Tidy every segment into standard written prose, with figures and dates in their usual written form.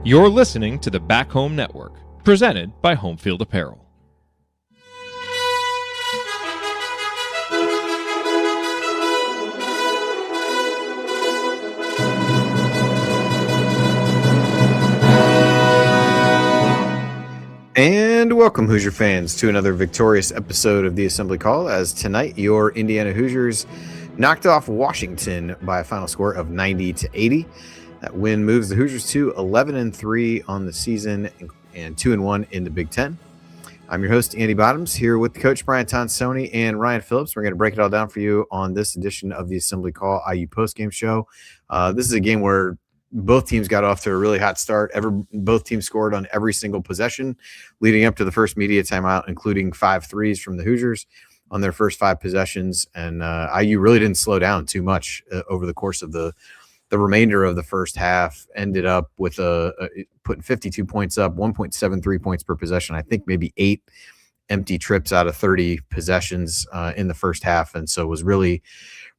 You're listening to the Back Home Network, presented by Homefield Apparel. And welcome, Hoosier fans, to another victorious episode of the Assembly Call, as tonight your Indiana Hoosiers knocked off Washington by a final score of 90-80. That win moves the Hoosiers to 11-3 on the season and 2-1 in the Big Ten. I'm your host, Andy Bottoms, here with Coach Brian Tonsoni and Ryan Phillips. We're going to break it all down for you on this edition of the Assembly Call IU postgame show. This is a game where both teams got off to a really hot start. Both teams scored on every single possession leading up to the first media timeout, including 5 threes from the Hoosiers on their first 5 possessions. And IU really didn't slow down too much over the course of the remainder of the first half. Ended up with putting 52 points up, 1.73 points per possession. I think maybe 8 empty trips out of 30 possessions in the first half. And so it was really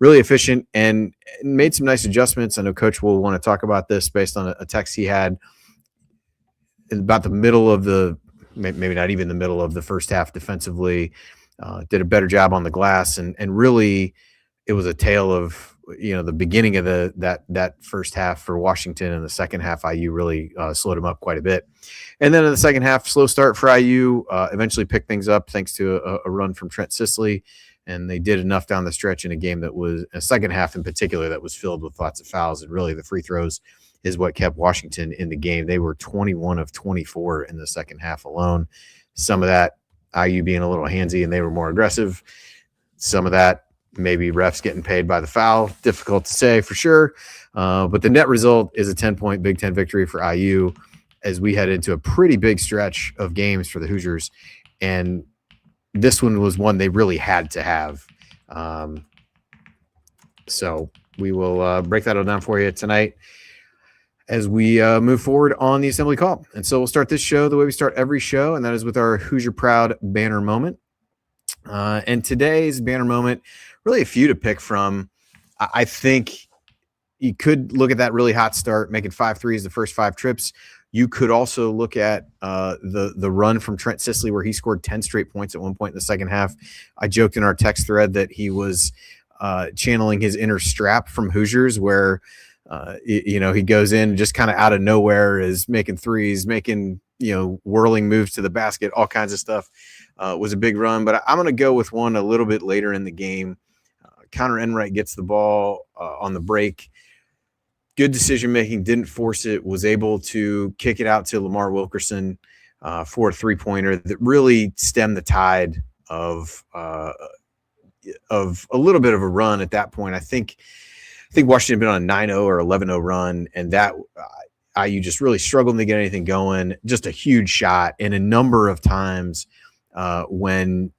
efficient and made some nice adjustments. I know Coach will want to talk about this based on a text he had in about the middle of maybe not even the middle of the first half defensively. Did a better job on the glass, and really it was a tale of the beginning of that first half for Washington, and the second half IU really slowed them up quite a bit. And then in the second half, slow start for IU, eventually picked things up thanks to a run from Trent Sisley. And they did enough down the stretch in a game that was a second half in particular that was filled with lots of fouls. And really the free throws is what kept Washington in the game. They were 21 of 24 in the second half alone. Some of that IU being a little handsy and they were more aggressive. Some of that maybe refs getting paid by the foul. Difficult to say for sure. But the net result is a 10-point Big Ten victory for IU as we head into a pretty big stretch of games for the Hoosiers. And this one was one they really had to have. So we will break that all down for you tonight as we move forward on the Assembly Call. And so we'll start this show the way we start every show, and that is with our Hoosier Proud banner moment. And today's banner moment, really a few to pick from. I think you could look at that really hot start, making 5 threes the first 5 trips. You could also look at the run from Trent Sisley where he scored 10 straight points at one point in the second half. I joked in our text thread that he was channeling his inner Strap from Hoosiers where, he goes in just kind of out of nowhere is making threes, making, whirling moves to the basket, all kinds of stuff. Was a big run. But I'm going to go with one a little bit later in the game. Conor Enright gets the ball on the break. Good decision-making, didn't force it, was able to kick it out to Lamar Wilkerson for a three-pointer that really stemmed the tide of a little bit of a run at that point. I think Washington had been on a 9-0 or 11-0 run, and that IU just really struggled to get anything going. Just a huge shot, and a number of times when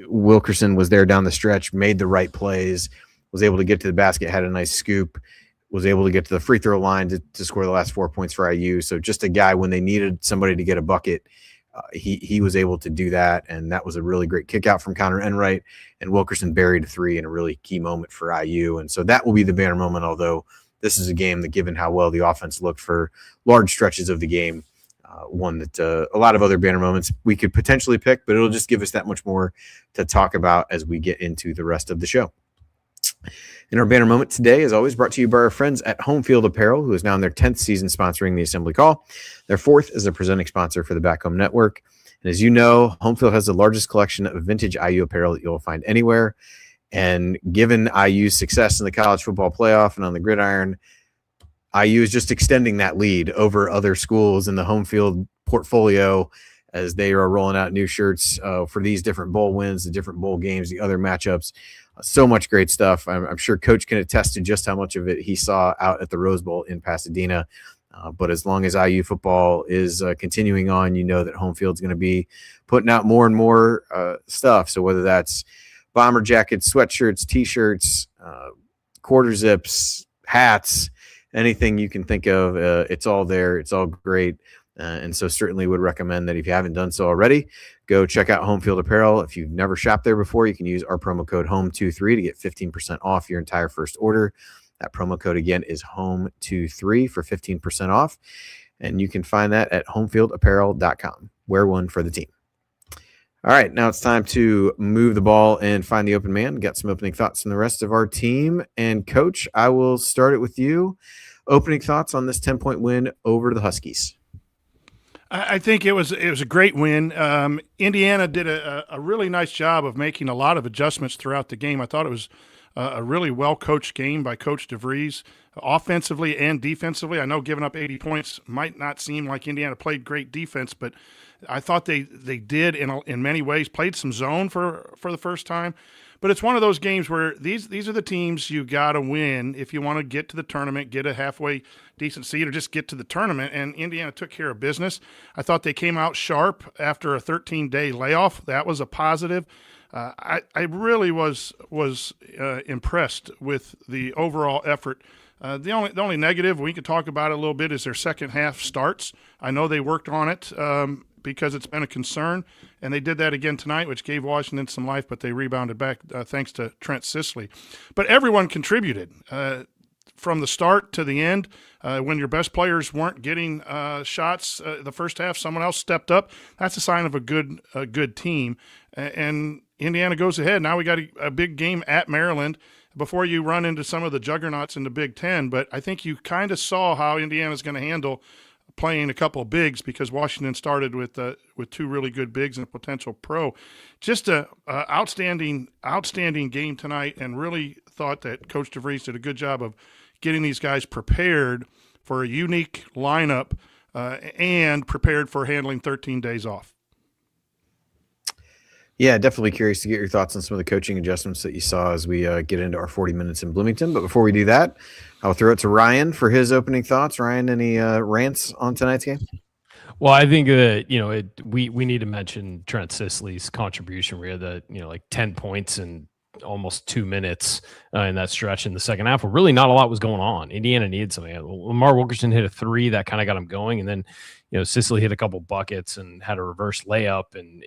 Wilkerson was there down the stretch, made the right plays, was able to get to the basket, had a nice scoop, was able to get to the free throw line to score the last 4 points for IU. So just a guy, when they needed somebody to get a bucket, he was able to do that. And that was a really great kick out from Conor Enright, and Wilkerson buried a 3 in a really key moment for IU. And so that will be the banner moment, although this is a game that, given how well the offense looked for large stretches of the game, one that a lot of other banner moments we could potentially pick, but it'll just give us that much more to talk about as we get into the rest of the show. And our banner moment today is always brought to you by our friends at Homefield Apparel, who is now in their 10th season sponsoring the Assembly Call. Their 4th is a presenting sponsor for the Back Home Network. And as you know, Homefield has the largest collection of vintage IU apparel that you'll find anywhere. And given IU's success in the college football playoff and on the gridiron, IU is just extending that lead over other schools in the Homefield portfolio as they are rolling out new shirts for these different bowl wins, the different bowl games, the other matchups. So much great stuff. I'm sure Coach can attest to just how much of it he saw out at the Rose Bowl in Pasadena. But as long as IU football is continuing on, you know that Homefield's going to be putting out more and more stuff. So whether that's bomber jackets, sweatshirts, T-shirts, quarter zips, hats, anything you can think of, it's all there. It's all great. And so certainly would recommend that if you haven't done so already, go check out Homefield Apparel. If you've never shopped there before, you can use our promo code HOME23 to get 15% off your entire first order. That promo code again is HOME23 for 15% off. And you can find that at homefieldapparel.com. Wear one for the team. All right, now it's time to move the ball and find the open man. Got some opening thoughts from the rest of our team. And, Coach, I will start it with you. Opening thoughts on this 10-point win over the Huskies. I think it was a great win. Indiana did a really nice job of making a lot of adjustments throughout the game. I thought it was a really well-coached game by Coach DeVries, offensively and defensively. I know giving up 80 points might not seem like Indiana played great defense, but I thought they did in many ways, played some zone for the first time. But it's one of those games where these are the teams you got to win if you want to get to the tournament, get a halfway decent seed, or just get to the tournament. And Indiana took care of business. I thought they came out sharp after a 13-day layoff. That was a positive. I really was impressed with the overall effort. The only negative, we could talk about it a little bit, is their second half starts. I know they worked on it because it's been a concern, and they did that again tonight, which gave Washington some life, but they rebounded back thanks to Trent Sisley. But everyone contributed from the start to the end. When your best players weren't getting shots the first half, someone else stepped up. That's a sign of a good team. And Indiana goes ahead. Now we got a big game at Maryland before you run into some of the juggernauts in the Big Ten. But I think you kind of saw how Indiana's going to handle playing a couple of bigs, because Washington started with two really good bigs and a potential pro. Just a outstanding game tonight, and really thought that Coach DeVries did a good job of getting these guys prepared for a unique lineup and prepared for handling 13 days off. Yeah, definitely curious to get your thoughts on some of the coaching adjustments that you saw as we get into our 40 minutes in Bloomington. But before we do that, I'll throw it to Ryan for his opening thoughts. Ryan, any rants on tonight's game? Well, I think that, we need to mention Trent Sisley's contribution. We had like 10 points in almost 2 minutes in that stretch in the second half, where really not a lot was going on. Indiana needed something. Lamar Wilkerson hit a 3 that kind of got him going. And then, Sisley hit a couple buckets and had a reverse layup. And,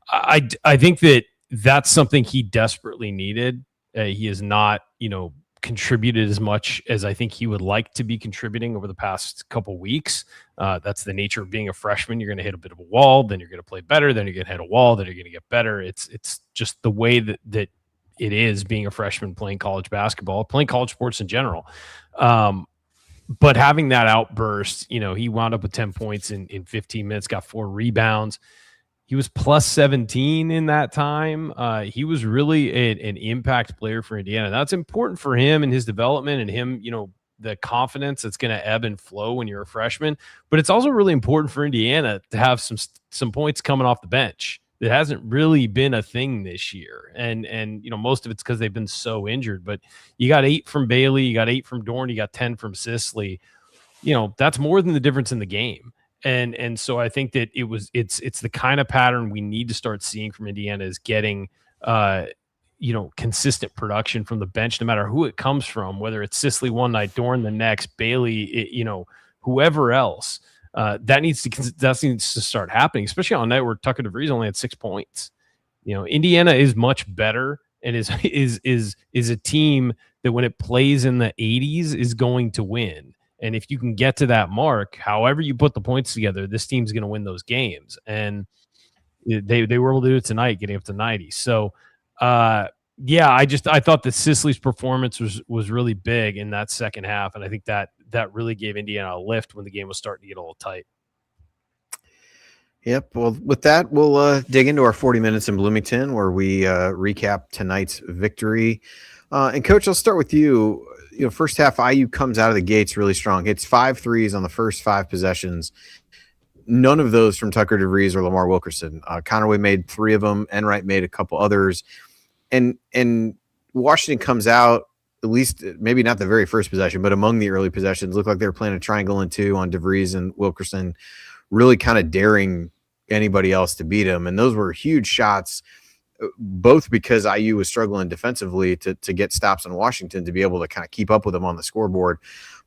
I think that that's something he desperately needed. He has not, contributed as much as I think he would like to be contributing over the past couple weeks. That's the nature of being a freshman. You're going to hit a bit of a wall, then you're going to play better, then you're going to hit a wall, then you're going to get better. It's just the way that it is being a freshman playing college basketball, playing college sports in general. But having that outburst, he wound up with 10 points in 15 minutes, got 4 rebounds. He was plus 17 in that time. He was really an impact player for Indiana. That's important for him and his development, and him, the confidence that's going to ebb and flow when you're a freshman. But it's also really important for Indiana to have some points coming off the bench. That hasn't really been a thing this year. And most of it's because they've been so injured. But you got 8 from Bailey, you got 8 from Dorn, you got 10 from Sisley. That's more than the difference in the game. And so I think that it's the kind of pattern we need to start seeing from Indiana, is getting consistent production from the bench, no matter who it comes from, whether it's Sisley one night, Dorn the next, Bailey, whoever else. That needs to start happening, especially on a night where Tucker DeVries only had 6 points. Indiana is much better, and is a team that when it plays in the 80s is going to win. And if you can get to that mark, however you put the points together, this team's going to win those games. And they were able to do it tonight, getting up to 90. So, I thought that Sisley's performance was really big in that second half, and I think that really gave Indiana a lift when the game was starting to get a little tight. Yep. Well, with that, we'll dig into our 40 minutes in Bloomington, where we recap tonight's victory. And Coach, I'll start with you. First half, IU comes out of the gates really strong. Hits 5 threes on the first 5 possessions. None of those from Tucker DeVries or Lamar Wilkerson. Conerway made 3 of them. Enright made a couple others. And Washington comes out, at least maybe not the very first possession, but among the early possessions, looked like they were playing a triangle and 2 on DeVries and Wilkerson, really kind of daring anybody else to beat him. And those were huge shots, both because IU was struggling defensively to get stops in Washington to be able to kind of keep up with them on the scoreboard,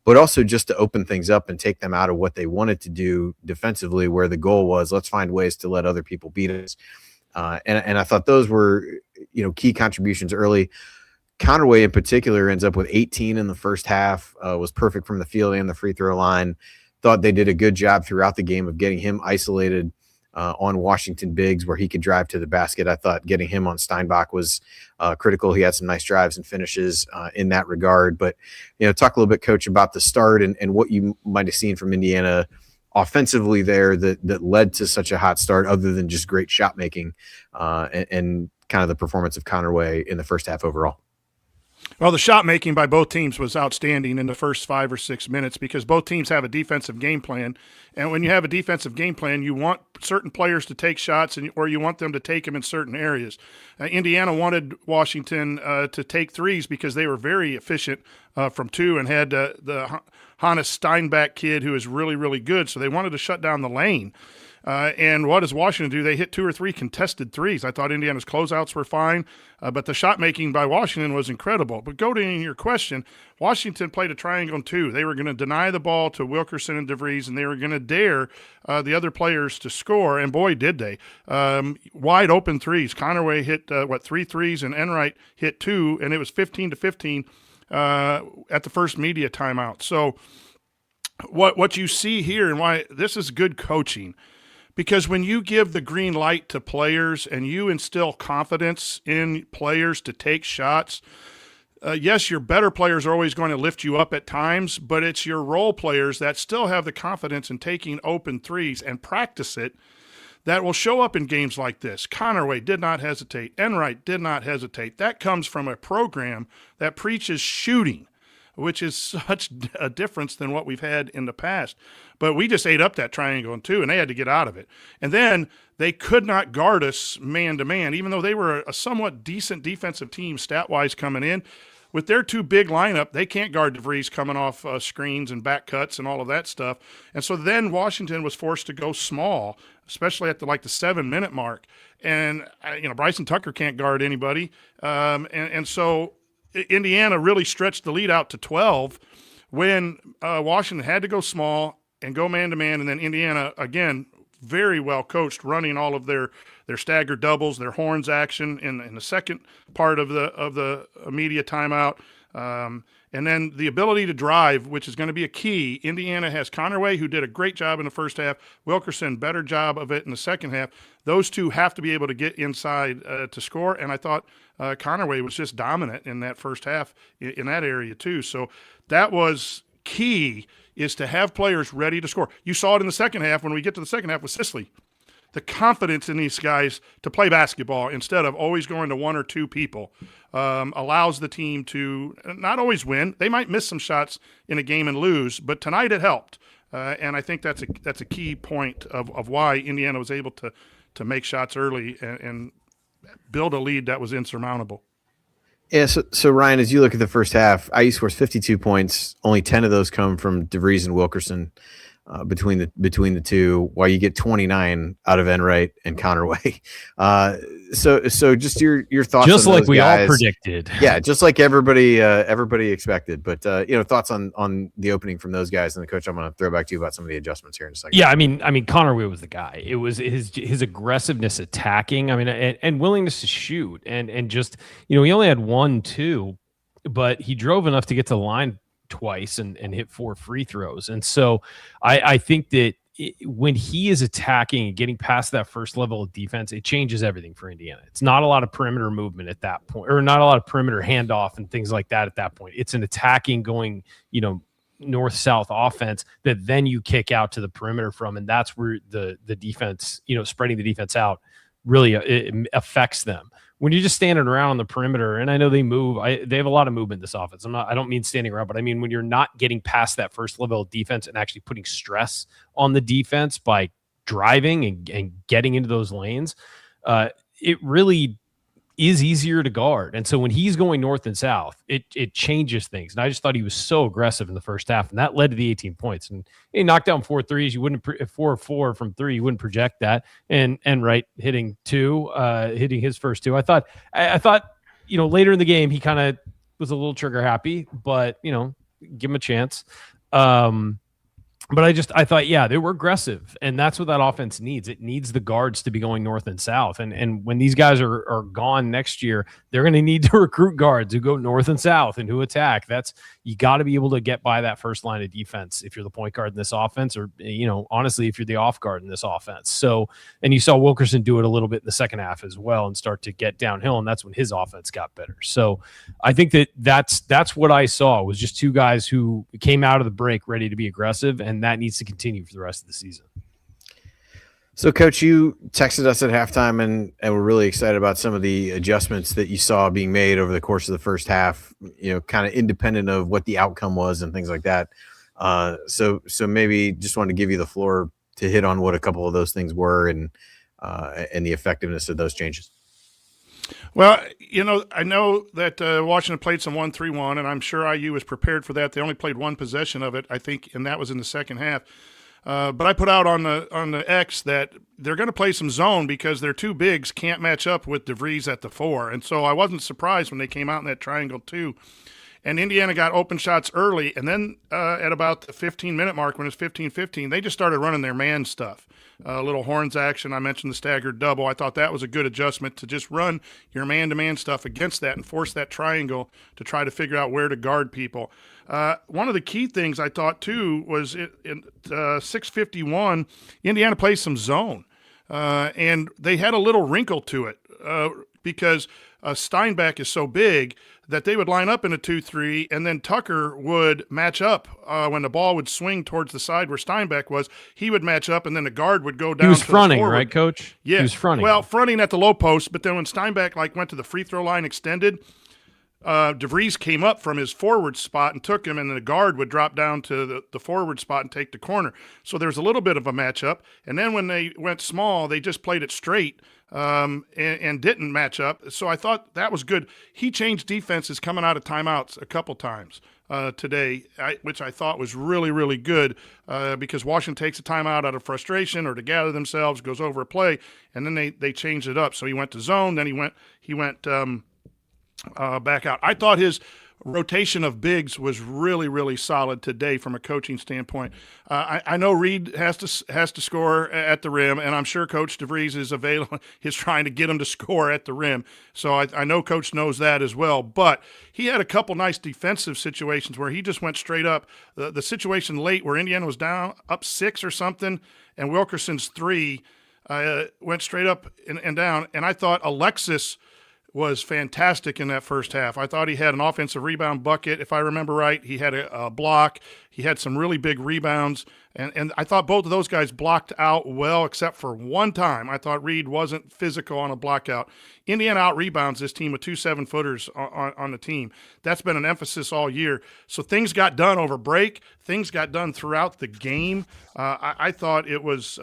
but also just to open things up and take them out of what they wanted to do defensively, where the goal was, let's find ways to let other people beat us. And I thought those were, key contributions early. Conerway in particular ends up with 18 in the first half, was perfect from the field and the free throw line. thought they did a good job throughout the game of getting him isolated on Washington bigs where he could drive to the basket. I thought getting him on Steinbach was critical. He had some nice drives and finishes in that regard. But, talk a little bit, Coach, about the start and what you might have seen from Indiana offensively there that led to such a hot start, other than just great shot making and kind of the performance of Conerway in the first half overall. Well, the shot making by both teams was outstanding in the first 5 or 6 minutes because both teams have a defensive game plan. And when you have a defensive game plan, you want certain players to take shots or you want them to take them in certain areas. Indiana wanted Washington to take threes because they were very efficient from two and had the Hannes Steinbach kid who is really, really good. So they wanted to shut down the lane. And what does Washington do? They hit 2 or 3 contested threes. I thought Indiana's closeouts were fine, but the shot making by Washington was incredible. But go to your question, Washington played a triangle 2. They were going to deny the ball to Wilkerson and DeVries, and they were going to dare the other players to score, and boy, did they. Wide open threes. Conerway hit, 3 threes, and Enright hit 2, and it was 15-15 at the first media timeout. So what you see here and why this is good coaching, because when you give the green light to players and you instill confidence in players to take shots, yes, your better players are always going to lift you up at times, but it's your role players that still have the confidence in taking open threes and practice it that will show up in games like this. Conerway did not hesitate. Enright did not hesitate. That comes from a program that preaches shooting, which is such a difference than what we've had in the past. But we just ate up that triangle in 2, and they had to get out of it. And then they could not guard us man-to-man, even though they were a somewhat decent defensive team stat-wise coming in. With their 2 big lineup, they can't guard DeVries coming off screens and back cuts and all of that stuff. And so then Washington was forced to go small, especially at the 7-minute mark. And, Bryson Tucker can't guard anybody. And so Indiana really stretched the lead out to 12 when Washington had to go small and go man-to-man, and then Indiana, again, very well coached, running all of their staggered doubles, their horns action in the second part of the media timeout. And then the ability to drive, which is going to be a key. Indiana has Conerway, who did a great job in the first half. Wilkerson, better job of it in the second half. Those two have to be able to get inside to score, and I thought Conerway was just dominant in that first half in that area too. So that was key, is to have players ready to score. You saw it in the second half when we get to the second half with Sisley. The confidence in these guys to play basketball instead of always going to 1 or 2 people allows the team to not always win. They might miss some shots in a game and lose, but tonight it helped. And I think that's a key point of why Indiana was able to make shots early and build a lead that was insurmountable. Yeah, so Ryan, as you look at the first half, IU scores 52 points. Only 10 of those come from DeVries and Wilkerson between the two, while you get 29 out of Enright and Conerway. So just your thoughts, just on like those we guys. all predicted. Yeah, just like everybody expected. But thoughts on the opening from those guys, and the coach, I'm going to throw back to you about some of the adjustments here in a second. Yeah, I mean, Conerway was the guy. It was his aggressiveness attacking. I mean, and willingness to shoot, and just he only had 1, 2, but he drove enough to get to the line twice and hit 4 free throws. And so I think that when he is attacking and getting past that first level of defense, it changes everything for Indiana. It's not a lot of perimeter movement at that point, or not a lot of perimeter handoff and things like that at that point. It's an attacking going, north-south offense that then you kick out to the perimeter from, and that's where the defense, spreading the defense out really it affects them. When you're just standing around on the perimeter, and I know they move, they have a lot of movement in this offense. I don't mean standing around, but I mean when you're not getting past that first level of defense and actually putting stress on the defense by driving and getting into those lanes, it really is easier to guard. And so when he's going north and south, it changes things. And I just thought he was so aggressive in the first half, and that led to the 18 points. And he knocked down 4 threes. You wouldn't 4 from 3. You wouldn't project that. And Enright hitting 2, hitting his first 2. I thought later in the game he kind of was a little trigger happy, but give him a chance. But I thought, yeah, they were aggressive, and that's what that offense needs. It needs the guards to be going north and south. And when these guys are gone next year, they're going to need to recruit guards who go north and south and who attack. You got to be able to get by that first line of defense if you're the point guard in this offense, or, honestly, if you're the off guard in this offense. So, and you saw Wilkerson do it a little bit in the second half as well and start to get downhill, and that's when his offense got better. So I think that's what I saw, was just two guys who came out of the break ready to be aggressive, and that needs to continue for the rest of the season. So, Coach, you texted us at halftime, and we're really excited about some of the adjustments that you saw being made over the course of the first half, kind of independent of what the outcome was and things like that. So maybe just wanted to give you the floor to hit on what a couple of those things were and the effectiveness of those changes. Well, I know that Washington played some 1-3-1, and I'm sure IU was prepared for that. They only played one possession of it, I think, and that was in the second half. But I put out on the X that they're going to play some zone because their two bigs can't match up with DeVries at the 4. And so I wasn't surprised when they came out in that triangle too. And Indiana got open shots early, and then at about the 15-minute mark, when it's 15-15, they just started running their man stuff. A little horns action. I mentioned the staggered double. I thought that was a good adjustment to just run your man-to-man stuff against that and force that triangle to try to figure out where to guard people. One of the key things I thought, too, was in 6:51, Indiana plays some zone. And they had a little wrinkle to it because Steinbeck is so big that they would line up in a 2-3, and then Tucker would match up when the ball would swing towards the side where Steinbeck was. He would match up, and then the guard would go down. He was fronting, right, Coach? Yeah, he was fronting. Well, fronting at the low post, but then when Steinbeck went to the free throw line extended, DeVries came up from his forward spot and took him, and then the guard would drop down to the forward spot and take the corner. So there's a little bit of a matchup. And then when they went small, they just played it straight and didn't match up. So I thought that was good. He changed defenses coming out of timeouts a couple times today, which I thought was really, really good because Washington takes a timeout out of frustration or to gather themselves, goes over a play, and then they changed it up. So he went to zone, then he went back out. I thought his rotation of bigs was really, really solid today from a coaching standpoint. I know Reed has to score at the rim, and I'm sure Coach DeVries is trying to get him to score at the rim. So I know Coach knows that as well. But he had a couple nice defensive situations where he just went straight up. The situation late where Indiana was down up 6 or something, and Wilkerson's 3 went straight up and down. And I thought Alexis was fantastic in that first half. I thought he had an offensive rebound bucket. If I remember right, he had a block. He had some really big rebounds. And I thought both of those guys blocked out well, except for one time. I thought Reed wasn't physical on a blockout. Indiana out-rebounds this team with 2 7-footers on the team. That's been an emphasis all year. So things got done over break. Things got done throughout the game. I thought it was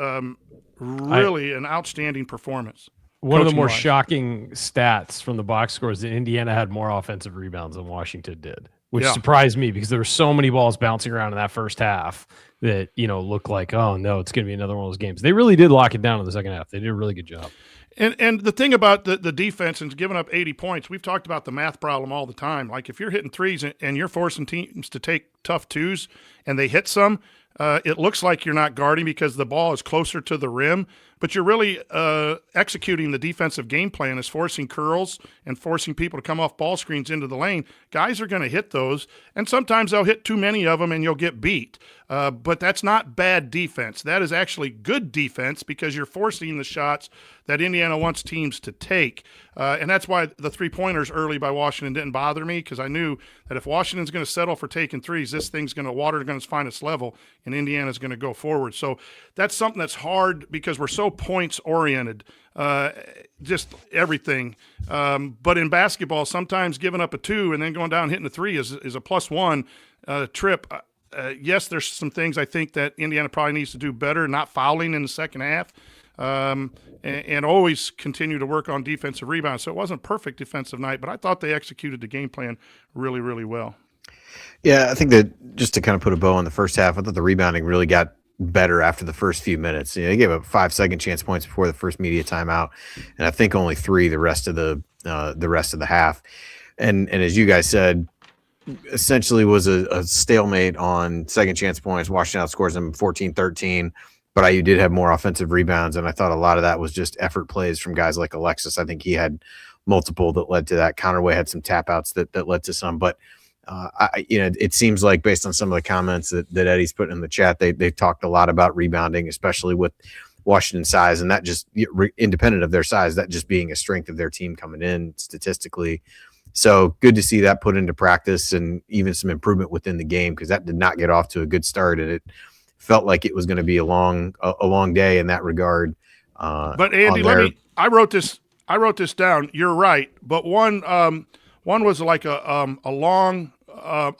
really an outstanding performance. One of the more shocking stats from the box score is that Indiana had more offensive rebounds than Washington did, which surprised me because there were so many balls bouncing around in that first half that, looked like, oh, no, it's going to be another one of those games. They really did lock it down in the second half. They did a really good job. And the thing about the defense and giving up 80 points, we've talked about the math problem all the time. Like if you're hitting threes and you're forcing teams to take tough twos and they hit some, it looks like you're not guarding because the ball is closer to the rim, but you're really executing the defensive game plan as forcing curls and forcing people to come off ball screens into the lane. Guys are going to hit those, and sometimes they'll hit too many of them and you'll get beat. But that's not bad defense. That is actually good defense because you're forcing the shots that Indiana wants teams to take. And that's why the three-pointers early by Washington didn't bother me, because I knew that if Washington's going to settle for taking threes, this thing's going to find its level, and Indiana's going to go forward. So that's something that's hard because we're so points-oriented, just everything. But in basketball, sometimes giving up a 2 and then going down and hitting a 3 is a +1 trip. Yes, there's some things I think that Indiana probably needs to do better, not fouling in the second half, and always continue to work on defensive rebounds. So it wasn't a perfect defensive night, but I thought they executed the game plan really, really well. Yeah, I think that just to kind of put a bow on the first half, I thought the rebounding really got better after the first few minutes. They gave up 5 second chance points before the first media timeout, and I think only 3 the rest of the half. And as you guys said, essentially was a stalemate on second chance points. Washington outscores them 14-13, but IU did have more offensive rebounds, and I thought a lot of that was just effort plays from guys like Alexis. I think he had multiple that led to that. Conerway had some tap outs that led to some, but it seems like based on some of the comments that Eddie's put in the chat, they've talked a lot about rebounding, especially with Washington's size, and that just independent of their size, that just being a strength of their team coming in statistically. So good to see that put into practice and even some improvement within the game, because that did not get off to a good start, and it felt like it was going to be a long day in that regard. But Andy, I wrote this down. You're right, but one was like a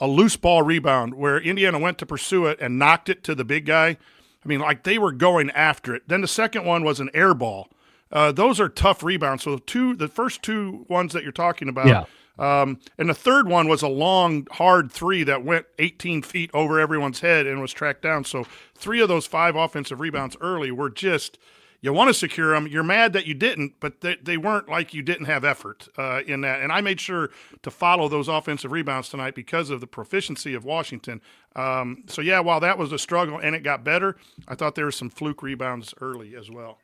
loose ball rebound where Indiana went to pursue it and knocked it to the big guy. I mean, like they were going after it. Then the second one was an air ball. Those are tough rebounds. So the first two ones that you're talking about, yeah. And the third one was a long, hard three that went 18 feet over everyone's head and was tracked down. So 3 of those 5 offensive rebounds early were just, you want to secure them. You're mad that you didn't, but they weren't like you didn't have effort in that. And I made sure to follow those offensive rebounds tonight because of the proficiency of Washington. So, yeah, while that was a struggle and it got better, I thought there were some fluke rebounds early as well.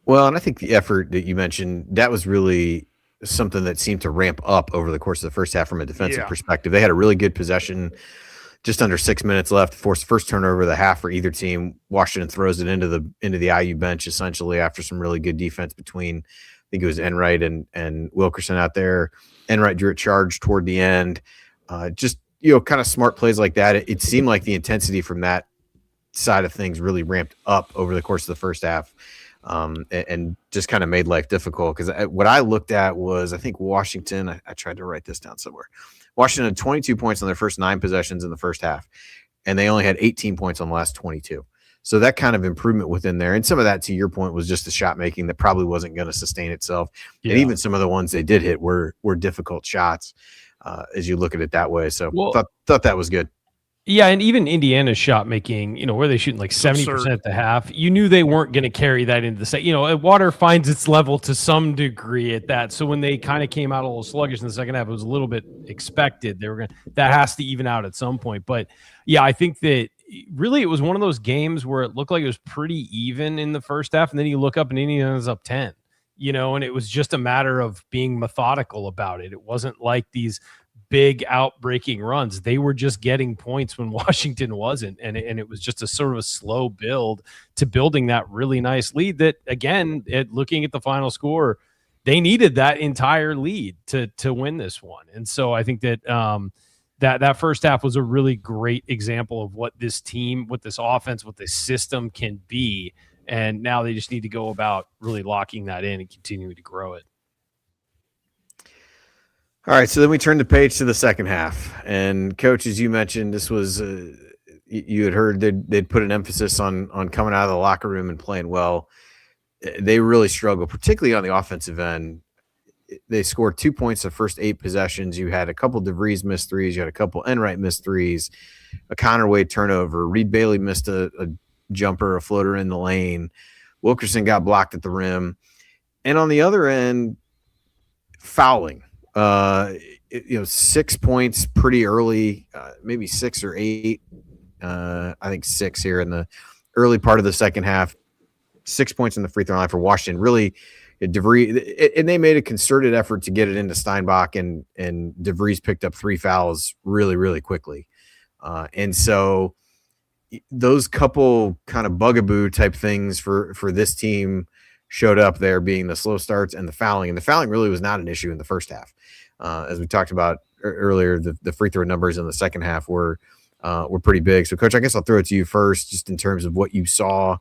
Well, and I think the effort that you mentioned, that was really something that seemed to ramp up over the course of the first half from a defensive perspective. They had a really good possession, just under 6 minutes left, forced first turnover of the half for either team. Washington throws it into the IU bench essentially after some really good defense between, I think it was Enright and Wilkerson out there. Enright drew a charge toward the end. Just, kind of smart plays like that. It seemed like the intensity from that side of things really ramped up over the course of the first half. And just kind of made life difficult, because what I looked at was, I think Washington, I tried to write this down somewhere. Washington had 22 points on their first 9 possessions in the first half, and they only had 18 points on the last 22. So that kind of improvement within there. And some of that, to your point, was just the shot making that probably wasn't going to sustain itself. Yeah. And even some of the ones they did hit were difficult shots as you look at it that way. So thought that was good. Yeah, and even Indiana's shot making, where they shooting like 70% at the half, you knew they weren't going to carry that into the second. Water finds its level to some degree at that. So when they kind of came out a little sluggish in the second half, it was a little bit expected. That has to even out at some point. But yeah, I think that really it was one of those games where it looked like it was pretty even in the first half, and then you look up and Indiana's up 10. And it was just a matter of being methodical about it. It wasn't like these big outbreaking runs. They were just getting points when Washington wasn't, and it was just a sort of a slow build to building that really nice lead that, again, looking at the final score, they needed that entire lead to win this one. And so I think that that first half was a really great example of what this team, what this offense, what this system can be, and now they just need to go about really locking that in and continuing to grow it. All right, so then we turn the page to the second half. And, Coach, as you mentioned, this was you had heard they'd put an emphasis on coming out of the locker room and playing well. They really struggled, particularly on the offensive end. They scored 2 points the first 8 possessions. You had a couple DeVries missed threes. You had a couple Enright missed threes, a Conerway turnover. Reed Bailey missed a jumper, a floater in the lane. Wilkerson got blocked at the rim. And on the other end, fouling. 6 points pretty early, maybe 6 or 8. I think 6 here in the early part of the second half. 6 points in the free throw line for Washington. Really, DeVries, and they made a concerted effort to get it into Steinbach, and DeVries picked up 3 fouls really, really quickly. And so those couple kind of bugaboo type things for this team showed up there, being the slow starts and the fouling. And the fouling really was not an issue in the first half. As we talked about earlier, the free throw numbers in the second half were pretty big. So, Coach, I guess I'll throw it to you first, just in terms of what you saw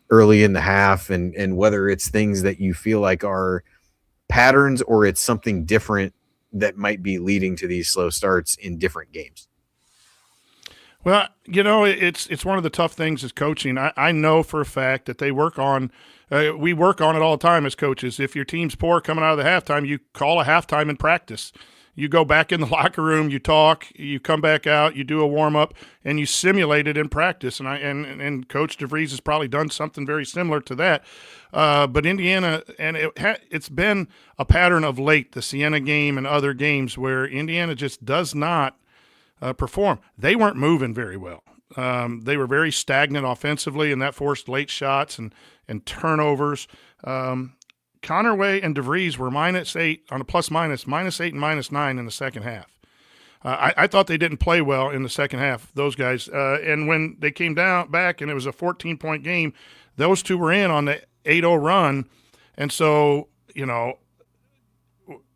early in the half, and whether it's things that you feel like are patterns or it's something different that might be leading to these slow starts in different games. Well, it's one of the tough things as coaching. I know for a fact that they work on we work on it all the time as coaches. If your team's poor coming out of the halftime, you call a halftime in practice. You go back in the locker room, you talk, you come back out, you do a warm-up, and you simulate it in practice. And Coach DeVries has probably done something very similar to that. But Indiana, and it's been a pattern of late, the Siena game and other games, where Indiana just does not perform. They weren't moving very well. They were very stagnant offensively, and that forced late shots and turnovers. Conerway and DeVries were -8 on a plus-minus, -8 and -9 in the second half. I thought they didn't play well in the second half, those guys. And when they came back and it was a 14-point game, those two were in on the 8-0 run. And so,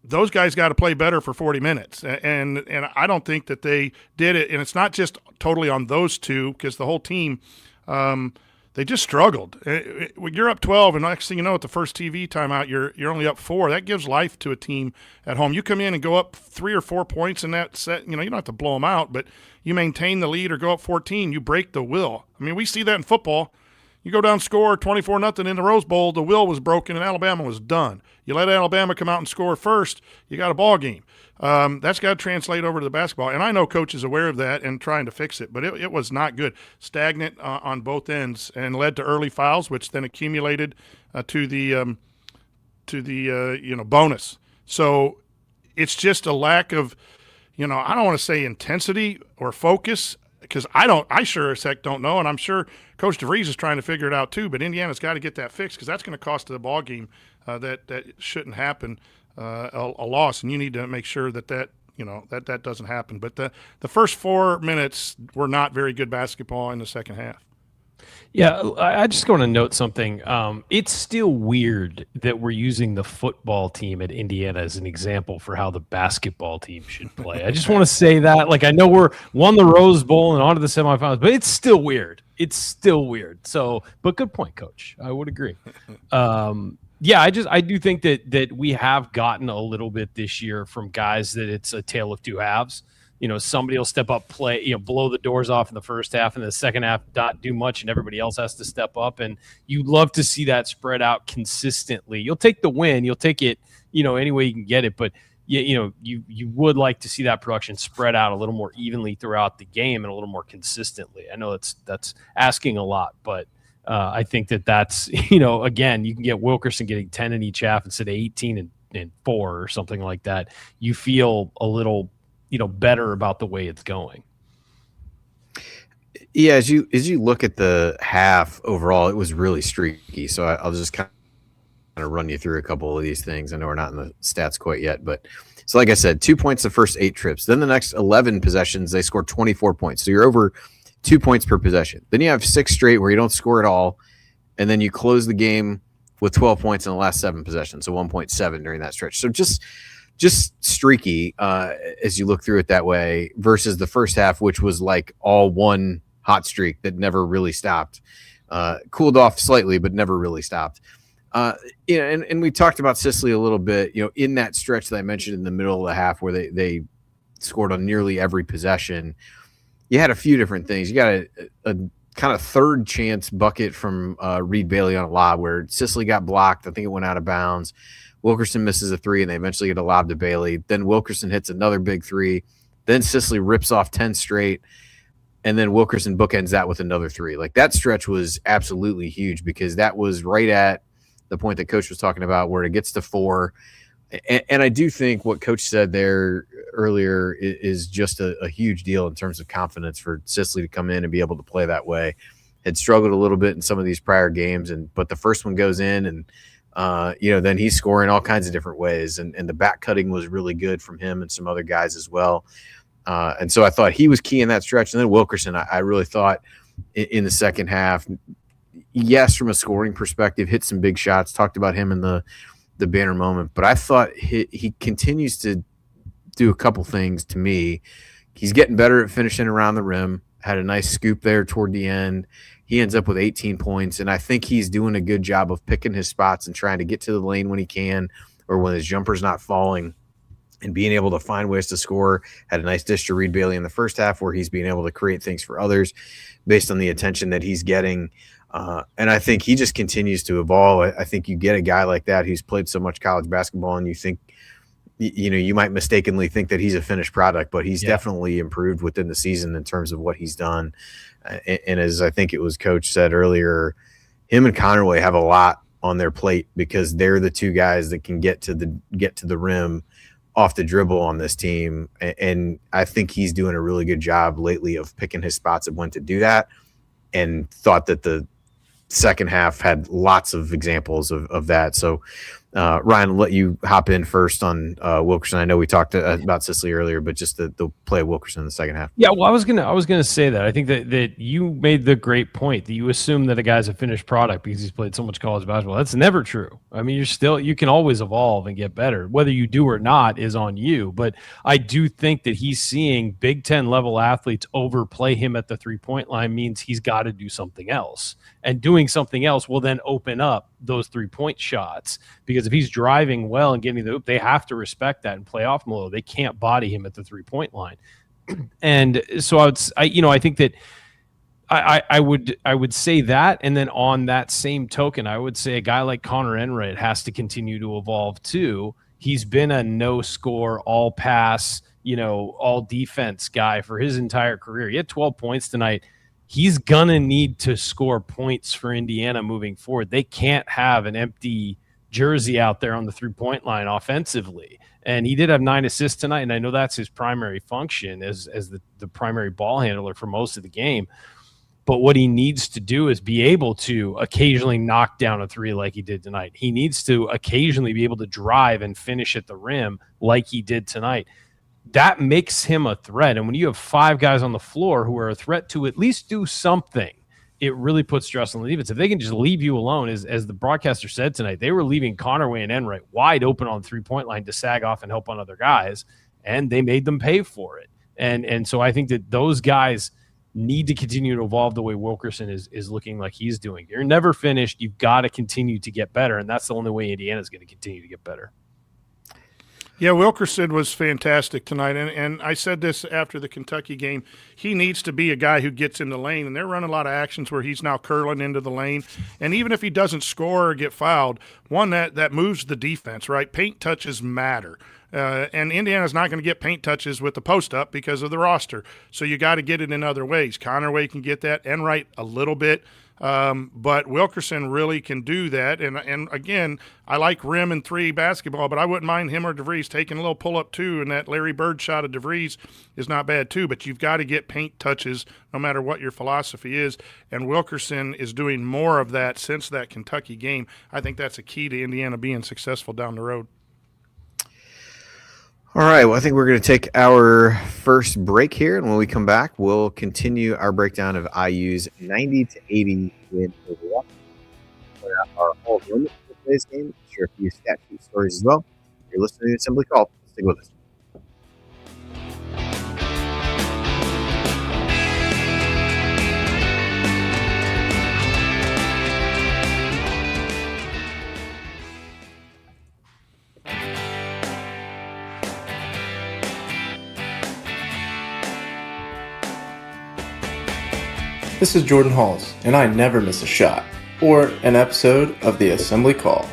those guys got to play better for 40 minutes. And I don't think that they did it. And it's not just totally on those two, because the whole team, they just struggled. When you're up 12, and next thing you know, at the first TV timeout, you're only up 4. That gives life to a team at home. You come in and go up 3 or 4 points in that set. You don't have to blow them out, but you maintain the lead or go up 14. You break the will. I mean, we see that in football. You go down, score 24-0 in the Rose Bowl. The will was broken, and Alabama was done. You let Alabama come out and score first, you got a ball game. That's got to translate over to the basketball. And I know Coach is aware of that and trying to fix it, but it was not good. Stagnant on both ends, and led to early fouls, which then accumulated to the bonus. So it's just a lack of, I don't want to say intensity or focus, because I sure as heck don't know, and I'm sure Coach DeVries is trying to figure it out too. But Indiana's got to get that fixed, because that's going to cost the ball game that shouldn't happen. A loss, and you need to make sure that doesn't happen. But the first 4 minutes were not very good basketball in the second half. Yeah, I just want to note something. It's still weird that we're using the football team at Indiana as an example for how the basketball team should play. I just want to say that. Like, I know we're won the Rose Bowl and on to the semifinals, but it's still weird. So, but good point, Coach. I would agree. Yeah, I do think that we have gotten a little bit this year from guys that it's a tale of two halves. Somebody will step up, play, blow the doors off in the first half, and the second half not do much, and everybody else has to step up. And you love to see that spread out consistently. You'll take the win, you'll take it, any way you can get it, but you would like to see that production spread out a little more evenly throughout the game and a little more consistently. I know that's asking a lot, but I think that's, again, you can get Wilkerson getting 10 in each half instead of 18 and 4 or something like that. You feel a little, better about the way it's going. Yeah, as you look at the half overall, it was really streaky. So I'll just kind of run you through a couple of these things. I know we're not in the stats quite yet, but so like I said, 2 points the first 8 trips. Then the next 11 possessions, they scored 24 points. So you're over 2 points per possession. Then you have 6 straight where you don't score at all, and then you close the game with 12 points in the last 7 possessions, so 1.7 during that stretch. So just streaky as you look through it that way, versus the first half, which was like all one hot streak that never really stopped. Cooled off slightly, but never really stopped. And we talked about Sisley a little bit, in that stretch that I mentioned in the middle of the half where they scored on nearly every possession. You had a few different things. You got a kind of third chance bucket from Reed Bailey on a lob where Sisley got blocked. I think it went out of bounds. Wilkerson misses a 3, and they eventually get a lob to Bailey. Then Wilkerson hits another big 3. Then Sisley rips off 10 straight, and then Wilkerson bookends that with another 3. Like, that stretch was absolutely huge, because that was right at the point that Coach was talking about where it gets to 4. And I do think what Coach said there earlier is just a huge deal in terms of confidence for Sisley to come in and be able to play that way. Had struggled a little bit in some of these prior games, but the first one goes in, and then he's scoring all kinds of different ways, and the back cutting was really good from him and some other guys as well. And so I thought he was key in that stretch. And then Wilkerson, I really thought in the second half, yes, from a scoring perspective, hit some big shots. Talked about him in the banner moment, but I thought he continues to do a couple things to me. He's getting better at finishing around the rim. Had a nice scoop there toward the end. He ends up with 18 points, and I think he's doing a good job of picking his spots and trying to get to the lane when he can, or when his jumper's not falling, and being able to find ways to score. Had a nice dish to Reed Bailey in the first half where he's being able to create things for others based on the attention that he's getting. And I think he just continues to evolve. I think you get a guy like that who's played so much college basketball, and you think, you might mistakenly think that he's a finished product, but he's definitely improved within the season in terms of what he's done. And as I think it was Coach said earlier, him and Conerway have a lot on their plate, because they're the two guys that can get to the rim off the dribble on this team. And I think he's doing a really good job lately of picking his spots of when to do that, and thought that the second half had lots of examples of that. So Ryan, I'll let you hop in first on Wilkerson. I know we talked about Sisley earlier, but just the play of Wilkerson in the second half. Yeah, well, I was gonna say that. I think that you made the great point that you assume that a guy's a finished product because he's played so much college basketball. That's never true. I mean, you can always evolve and get better. Whether you do or not is on you. But I do think that he's seeing Big Ten level athletes overplay him at the 3-point line means he's got to do something else. And doing something else will then open up those 3-point shots, because if he's driving well and getting the hoop, they have to respect that and play off him a little. They can't body him at the 3-point line. And so I think that I would say that. And then on that same token, I would say a guy like Conor Enright has to continue to evolve too. He's been a no score, all pass, all defense guy for his entire career. He had 12 points tonight. He's going to need to score points for Indiana moving forward. They can't have an empty jersey out there on the 3-point line offensively. And he did have 9 assists tonight, and I know that's his primary function as the primary ball handler for most of the game. But what he needs to do is be able to occasionally knock down a 3 like he did tonight. He needs to occasionally be able to drive and finish at the rim like he did tonight. That makes him a threat. And when you have 5 guys on the floor who are a threat to at least do something, it really puts stress on the defense. If they can just leave you alone, as the broadcaster said tonight, they were leaving Conerway and Enright wide open on the 3-point line to sag off and help on other guys, and they made them pay for it. And so I think that those guys need to continue to evolve the way Wilkerson is looking like he's doing. You're never finished. You've got to continue to get better, and that's the only way Indiana's going to continue to get better. Yeah, Wilkerson was fantastic tonight, and I said this after the Kentucky game. He needs to be a guy who gets in the lane, and they're running a lot of actions where he's now curling into the lane. And even if he doesn't score or get fouled, one, that moves the defense, right? Paint touches matter. And Indiana's not going to get paint touches with the post-up because of the roster. So you got to get it in other ways. Conerway can get that, Enright a little bit. But Wilkerson really can do that. And again, I like rim and 3 basketball, but I wouldn't mind him or DeVries taking a little pull-up too, and that Larry Bird shot of DeVries is not bad too, but you've got to get paint touches no matter what your philosophy is, and Wilkerson is doing more of that since that Kentucky game. I think that's a key to Indiana being successful down the road. All right, well, I think we're going to take our first break here, and when we come back, we'll continue our breakdown of IU's 90-80 win over Washington. Our Hall of Limit for today's game. Share a few stat sheet stories as well. You're listening to Assembly Call. Stick with us. This is Jordan Halls, and I never miss a shot or an episode of the Assembly Call.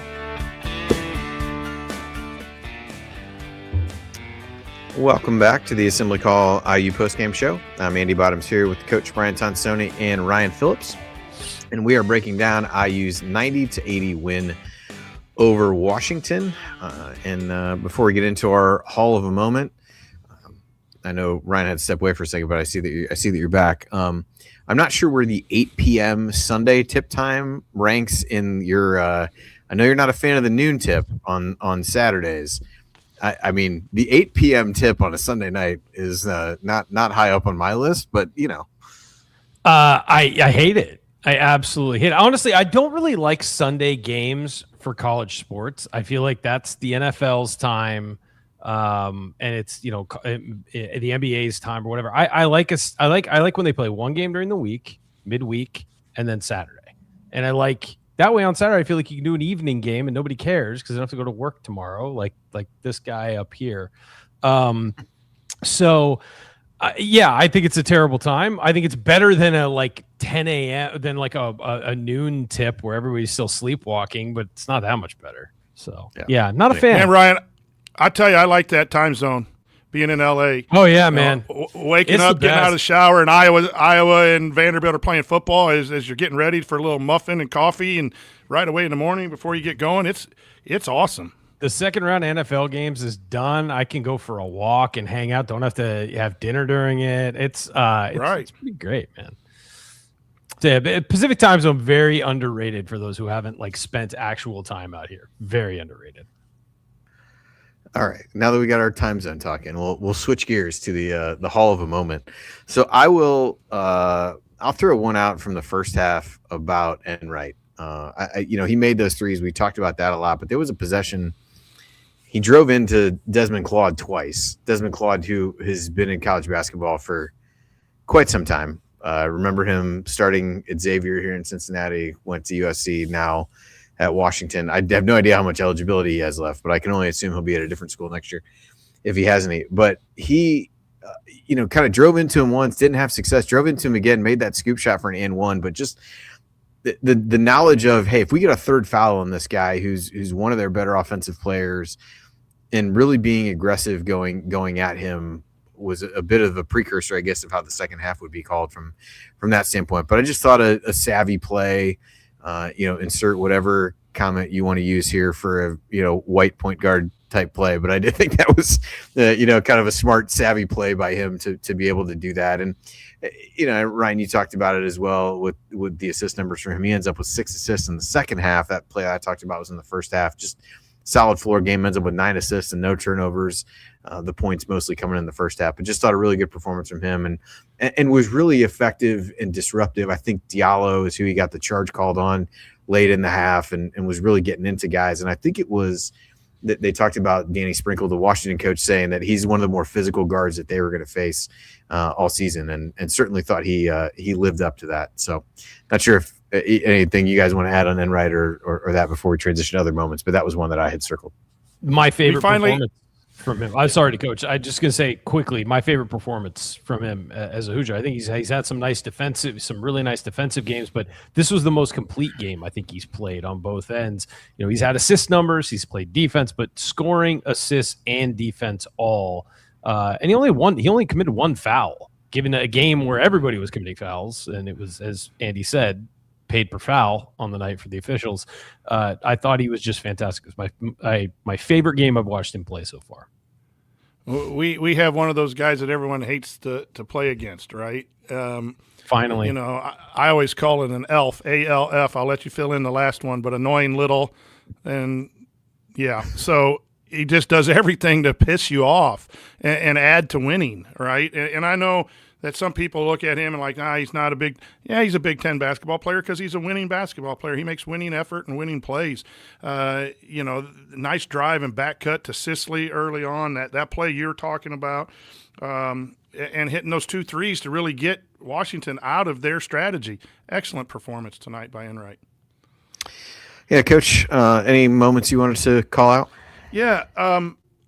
Welcome back to the Assembly Call IU postgame show. I'm Andy Bottoms here with Coach Brian Tonsoni and Ryan Phillips, and we are breaking down IU's 90-80 win over Washington. And before we get into our Hall of a Moment, I know Ryan had to step away for a second, but I see that you're back. I'm not sure where the 8 p.m. Sunday tip time ranks in your. I know you're not a fan of the noon tip on Saturdays. I mean, the 8 p.m. tip on a Sunday night is not high up on my list, but I hate it. I absolutely hate it. Honestly, I don't really like Sunday games for college sports. I feel like that's the NFL's time. And it's the NBA's time or whatever. I like when they play one game during the week, midweek, and then Saturday. And I like that way on Saturday. I feel like you can do an evening game and nobody cares because I don't have to go to work tomorrow, like this guy up here. So I think it's a terrible time. I think it's better than a 10 a.m. than a noon tip where everybody's still sleepwalking, but it's not that much better. So not a fan. And Ryan, I tell you, I like that time zone, being in L.A. Oh, yeah, man. Waking up, getting out of the shower, and Iowa and Vanderbilt are playing football as you're getting ready for a little muffin and coffee and right away in the morning before you get going. It's awesome. The second round NFL games is done. I can go for a walk and hang out. Don't have to have dinner during it. It's pretty great, man. So, yeah, Pacific time zone, very underrated for those who haven't like spent actual time out here. Very underrated. All right, now that we got our time zone talking, we'll switch gears to the Hall of a Moment. So I will I'll throw one out from the first half about Enright. He made those threes. We talked about that a lot, but there was a possession. He drove into Desmond Claude twice. Desmond Claude, who has been in college basketball for quite some time. Remember him starting at Xavier here in Cincinnati, went to USC, now at Washington. I have no idea how much eligibility he has left, but I can only assume he'll be at a different school next year if he has any. But he, kind of drove into him once, didn't have success, drove into him again, made that scoop shot for an and one, but just the knowledge of, hey, if we get a third foul on this guy who's one of their better offensive players, and really being aggressive going at him was a bit of a precursor, I guess, of how the second half would be called from that standpoint. But I just thought a savvy play, insert whatever comment you want to use here for a white point guard type play, but I did think that was kind of a smart, savvy play by him to be able to do that. And Ryan, you talked about it as well with the assist numbers for him. He ends up with 6 assists in the second half. That play I talked about was in the first half. Just solid floor game, ends up with 9 assists and no turnovers. The points mostly coming in the first half, but just thought a really good performance from him and was really effective and disruptive. I think Diallo is who he got the charge called on late in the half and was really getting into guys. And I think it was that they talked about Danny Sprinkle, the Washington coach, saying that he's one of the more physical guards that they were going to face all season, and certainly thought he lived up to that. So not sure if anything you guys want to add on Enright or that before we transition to other moments, but that was one that I had circled. My favorite performance from him. I'm sorry to coach. I'm just going to say quickly, my favorite performance from him as a Hoosier. I think he's had some really nice defensive games, but this was the most complete game I think he's played on both ends. He's had assist numbers, he's played defense, but scoring, assists, and defense all. And he only committed 1 foul, given a game where everybody was committing fouls, and it was, as Andy said, paid per foul on the night for the officials. I thought he was just fantastic. It was my favorite game I've watched him play so far. We have one of those guys that everyone hates to play against, right? Finally. I always call it an ELF, A-L-F. I'll let you fill in the last one, but annoying little. And, yeah, so he just does everything to piss you off and add to winning, right? And I know that some people look at him and like, he's not he's a Big Ten basketball player because he's a winning basketball player. He makes winning effort and winning plays. Nice drive and back cut to Sisley early on, that play you're talking about, and hitting those 2 threes to really get Washington out of their strategy. Excellent performance tonight by Enright. Yeah, Coach, any moments you wanted to call out? Yeah,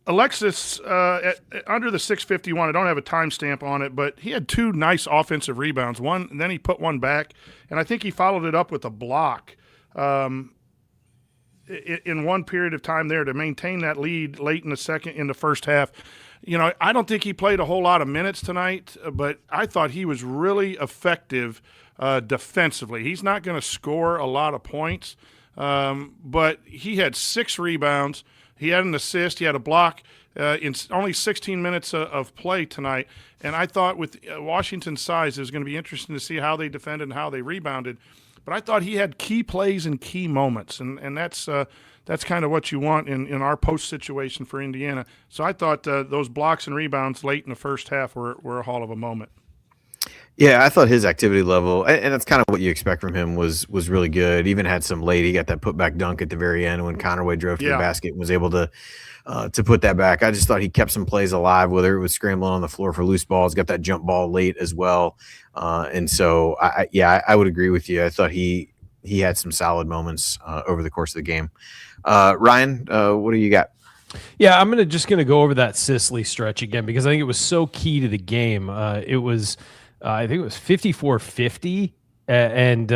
Alexis, under the 651, I don't have a timestamp on it, but he had 2 nice offensive rebounds. One, and then he put one back, and I think he followed it up with a block in one period of time there to maintain that lead late in the first half. I don't think he played a whole lot of minutes tonight, but I thought he was really effective defensively. He's not going to score a lot of points, but he had 6 rebounds. He had an assist. He had a block in only 16 minutes of play tonight. And I thought with Washington's size, it was going to be interesting to see how they defended and how they rebounded. But I thought he had key plays and key moments, and that's kind of what you want in our post situation for Indiana. So I thought those blocks and rebounds late in the first half were a hall of a moment. Yeah, I thought his activity level, and that's kind of what you expect from him, was really good. Even had some late. He got that putback dunk at the very end when Conerway drove to the basket and was able to put that back. I just thought he kept some plays alive, whether it was scrambling on the floor for loose balls, got that jump ball late as well. And so, I would agree with you. I thought he had some solid moments over the course of the game. Ryan, what do you got? Yeah, I'm just going to go over that Sisley stretch again because I think it was so key to the game. It was – I think it was 54-50, and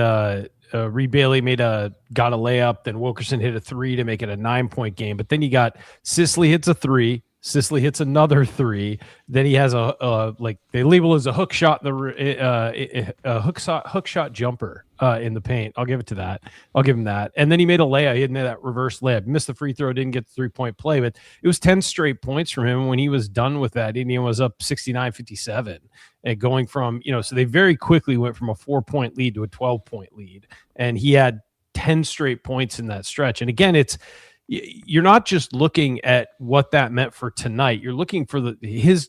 Reed Bailey got a layup. Then Wilkerson hit a 3 to make it a 9-point game. But then you got Sisley hits a 3, Sisley hits another 3. Then he has a like they label as a hook shot a hook shot jumper in the paint. I'll give it to that. I'll give him that. And then he made a layup. He had that reverse layup. Missed the free throw. Didn't get the 3-point play, but it was 10 straight points from him. When he was done with that, Indiana was up 69-57, and going from so they very quickly went from a 4-point lead to a 12-point lead, and he had 10 straight points in that stretch. And again, you're not just looking at what that meant for tonight. You're looking for his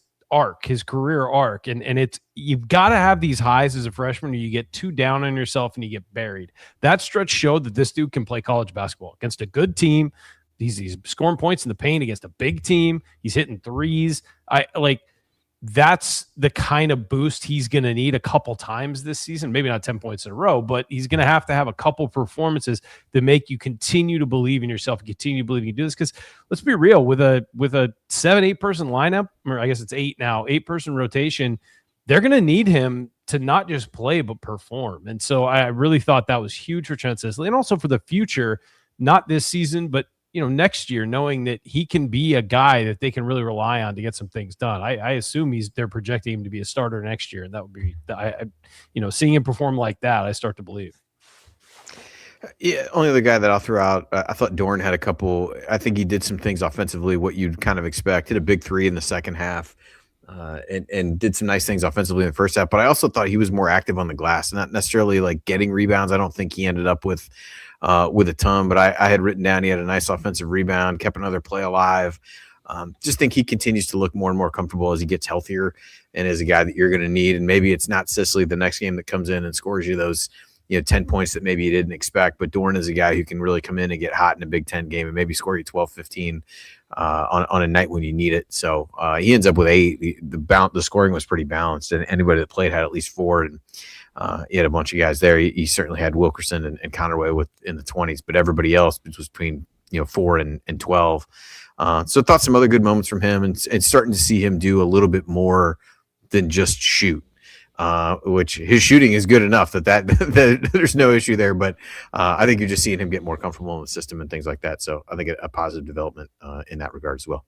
career arc. And you've got to have these highs as a freshman where you get too down on yourself and you get buried. That stretch showed that this dude can play college basketball against a good team. He's scoring points in the paint against a big team. He's hitting threes. That's the kind of boost he's going to need a couple times this season. Maybe not 10 points in a row, but he's going to have a couple performances that make you continue to believe in yourself, continue to believe you can do this. Because let's be real, with a 7-8 person lineup, or I guess it's 8 now, 8-person rotation, they're going to need him to not just play but perform. And so I really thought that was huge for Trent Sisley, and also for the future, not this season, but next year, knowing that he can be a guy that they can really rely on to get some things done. I assume they're projecting him to be a starter next year, and that would be, seeing him perform like that, I start to believe. Yeah, only other guy that I'll throw out, I thought Dorn had a couple. I think he did some things offensively, what you'd kind of expect. Hit a big 3 in the second half, and did some nice things offensively in the first half. But I also thought he was more active on the glass, not necessarily like getting rebounds. I don't think he ended up with a ton, but I had written down he had a nice offensive rebound, kept another play alive. Just think he continues to look more and more comfortable as he gets healthier, and as a guy that you're going to need. And maybe it's not Sisley the next game that comes in and scores you those 10 points that maybe you didn't expect, but Dorn is a guy who can really come in and get hot in a Big Ten game and maybe score you 12, 15 on a night when you need it. So he ends up with 8. The scoring was pretty balanced, and anybody that played had at least 4. And he had a bunch of guys there. He certainly had Wilkerson and Conerway in the 20s, but everybody else was between 4 and 12. So thought some other good moments from him, and starting to see him do a little bit more than just shoot. Which his shooting is good enough that there's no issue there. But I think you're just seeing him get more comfortable in the system and things like that. So I think a positive development in that regard as well.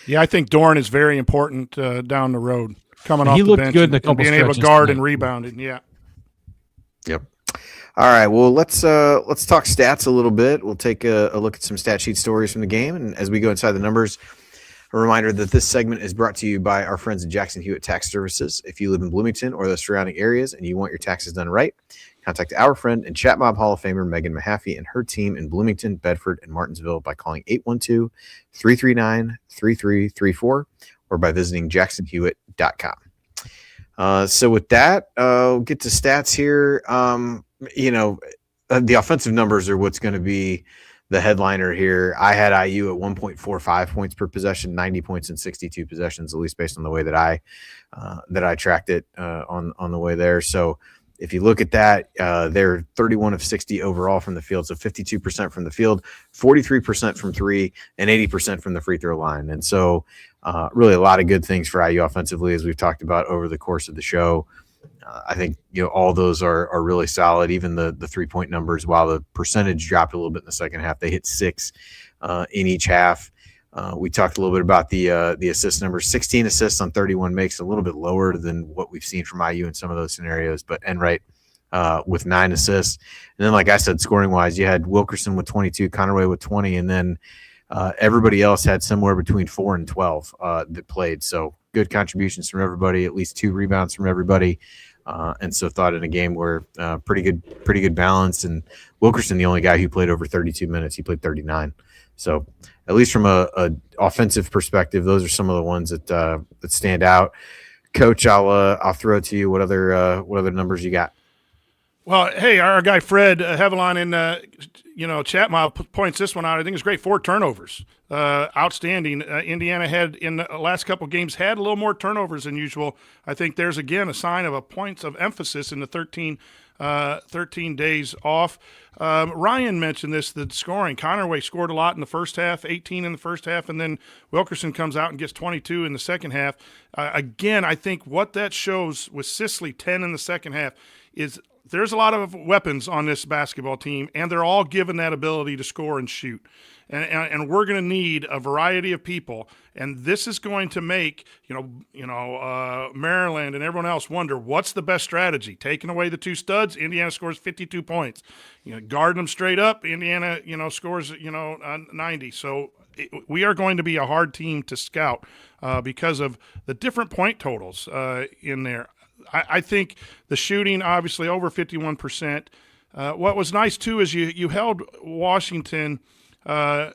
Yeah, I think Dorn is very important down the road. Coming off he the looked bench good in a couple and being able to guard tonight. and rebound. Yeah. Yep. All right. Well, let's talk stats a little bit. We'll take a look at some stat sheet stories from the game, and as we go inside the numbers, a reminder that this segment is brought to you by our friends at Jackson Hewitt Tax Services. If you live in Bloomington or the surrounding areas and you want your taxes done right, contact our friend and Chat Mob Hall of Famer Megan Mahaffey and her team in Bloomington, Bedford, and Martinsville by calling 812-339-3334 or by visiting jacksonhewitt.com. So with that, we'll get to stats here. The offensive numbers are what's going to be the headliner here. I had IU at 1.45 points per possession, 90 points in 62 possessions, at least based on the way that I tracked it on the way there. So if you look at that, they're 31 of 60 overall from the field. So 52% from the field, 43% from 3, and 80% from the free throw line. And so really a lot of good things for IU offensively, as we've talked about over the course of the show. I think all those are really solid. Even the 3-point numbers, while the percentage dropped a little bit in the second half, they hit 6 in each half. We talked a little bit about the assist numbers. 16 assists on 31 makes, a little bit lower than what we've seen from IU in some of those scenarios. But Enright with 9 assists, and then like I said, scoring wise, you had Wilkerson with 22, Conor with 20, and then everybody else had somewhere between 4 and 12 that played. So good contributions from everybody, at least 2 rebounds from everybody. And so thought in a game where pretty good balance, and Wilkerson, the only guy who played over 32 minutes, he played 39. So at least from a offensive perspective, those are some of the ones that stand out. Coach, I'll throw it to you. What other numbers you got? Well, hey, our guy Fred Heveline in chat mile points this one out. I think it's great. 4 turnovers, outstanding. Indiana had in the last couple of games had a little more turnovers than usual. I think there's again a sign of a points of emphasis in the 13 days off. Ryan mentioned this, the scoring. Conerway scored a lot in the first half, 18 in the first half, and then Wilkerson comes out and gets 22 in the second half. Again, I think what that shows with Sisley, 10 in the second half, is there's a lot of weapons on this basketball team, and they're all given that ability to score and shoot. And we're going to need a variety of people, and this is going to make Maryland and everyone else wonder what's the best strategy. Taking away the two studs, Indiana scores 52 points. Guarding them straight up, Indiana scores 90. So we are going to be a hard team to scout because of the different point totals in there. I think the shooting, obviously, over 51%. What was nice, too, is you held Washington, to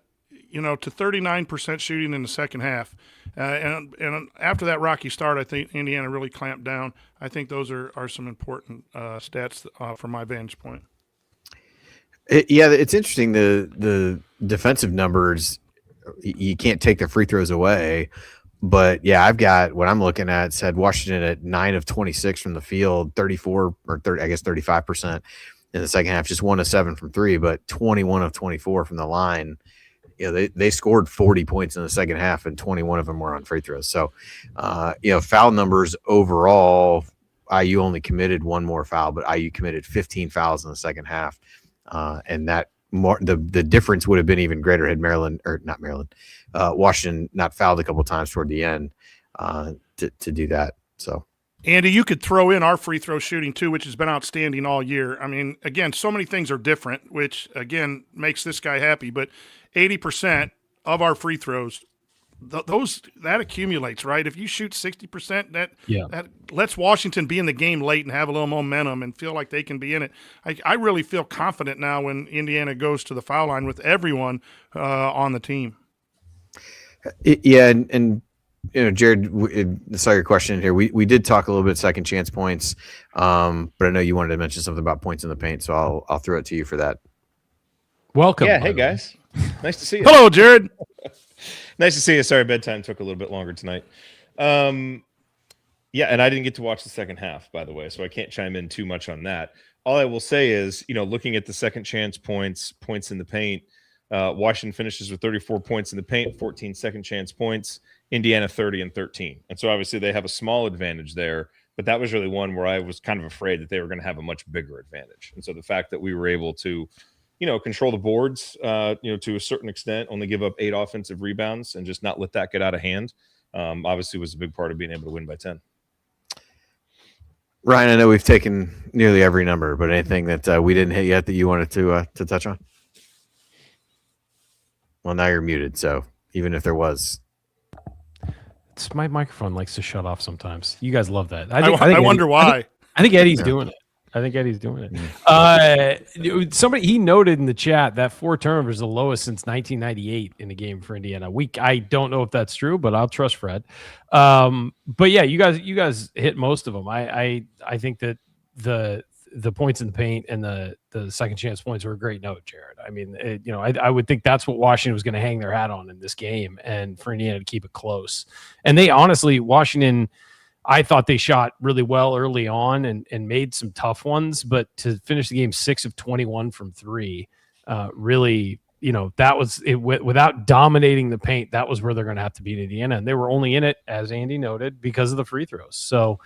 39% shooting in the second half. And after that rocky start, I think Indiana really clamped down. I think those are some important stats from my vantage point. Yeah, it's interesting. The defensive numbers, you can't take the free throws away. But yeah, I've got what I'm looking at said Washington at 9 of 26 from the field, 35% in the second half, just 1 of 7 from three, but 21 of 24 from the line. They scored 40 points in the second half, and 21 of them were on free throws. So, foul numbers overall, IU only committed one more foul, but IU committed 15 fouls in the second half, and that the difference would have been even greater had Washington not fouled a couple times toward the end to do that. So, Andy, you could throw in our free throw shooting too, which has been outstanding all year. I mean, again, so many things are different, which again makes this guy happy. But 80% of our free throws, that accumulates, right? If you shoot 60%, that lets Washington be in the game late and have a little momentum and feel like they can be in it. I really feel confident now when Indiana goes to the foul line with everyone on the team. And Jerod, I saw your question here. We did talk a little bit second chance points, but I know you wanted to mention something about points in the paint, so I'll throw it to you for that. Welcome. Yeah, hey guys, nice to see you. Hello, Jerod. Nice to see you. Sorry, bedtime took a little bit longer tonight. And I didn't get to watch the second half, by the way, so I can't chime in too much on that. All I will say is, looking at the second chance points in the paint, Washington finishes with 34 points in the paint, 14 second chance points, Indiana 30 and 13. And so obviously they have a small advantage there, but that was really one where I was kind of afraid that they were going to have a much bigger advantage. And so the fact that we were able to control the boards, to a certain extent, only give up 8 offensive rebounds and just not let that get out of hand, obviously was a big part of being able to win by 10. Ryan, I know we've taken nearly every number, but anything that we didn't hit yet that you wanted to touch on? Well, now you're muted, so even if there was. It's my microphone likes to shut off sometimes. You guys love that. I wonder why. I think Eddie's doing it. Somebody he noted in the chat that 4 turnovers is the lowest since 1998 in a game for Indiana. I don't know if that's true, but I'll trust Fred. But yeah, you guys hit most of them. I think that the points in the paint and the second chance points were a great note, Jerod. I mean, I would think that's what Washington was going to hang their hat on in this game, and for Indiana to keep it close. And they honestly, Washington, I thought they shot really well early on and made some tough ones, but to finish the game 6 of 21 from 3, really, that was it. Without dominating the paint, that was where they're going to have to beat Indiana, and they were only in it, as Andy noted, because of the free throws. So,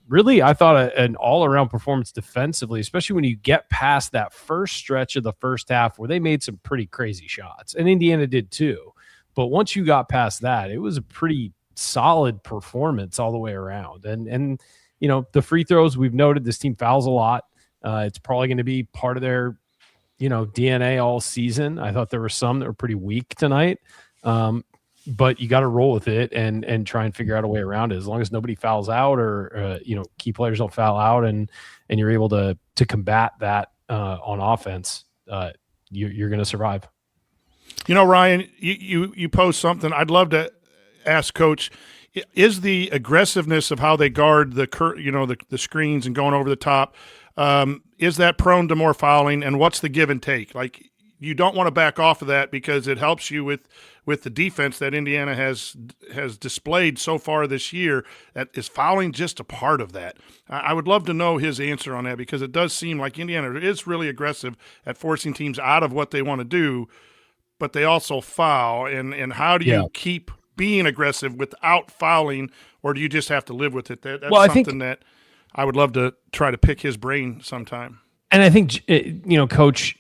really, I thought an all-around performance defensively, especially when you get past that first stretch of the first half where they made some pretty crazy shots, and Indiana did too. But once you got past that, it was a pretty solid performance all the way around. And the free throws, we've noted this team fouls a lot. It's probably going to be part of their DNA all season. I thought there were some that were pretty weak tonight, but you got to roll with it and try and figure out a way around it. As long as nobody fouls out or key players don't foul out and you're able to combat that on offense, you're going to survive. Ryan, you posed something. I'd love to ask Coach, is the aggressiveness of how they guard the screens and going over the top, is that prone to more fouling, and what's the give and take? Like, you don't want to back off of that because it helps you with the defense that Indiana has displayed so far this year. That is fouling just a part of that. I would love to know his answer on that, because it does seem like Indiana is really aggressive at forcing teams out of what they want to do, but they also foul. And how do you keep being aggressive without fouling, or do you just have to live with it? That's something that I would love to try to pick his brain sometime. And I think, Coach,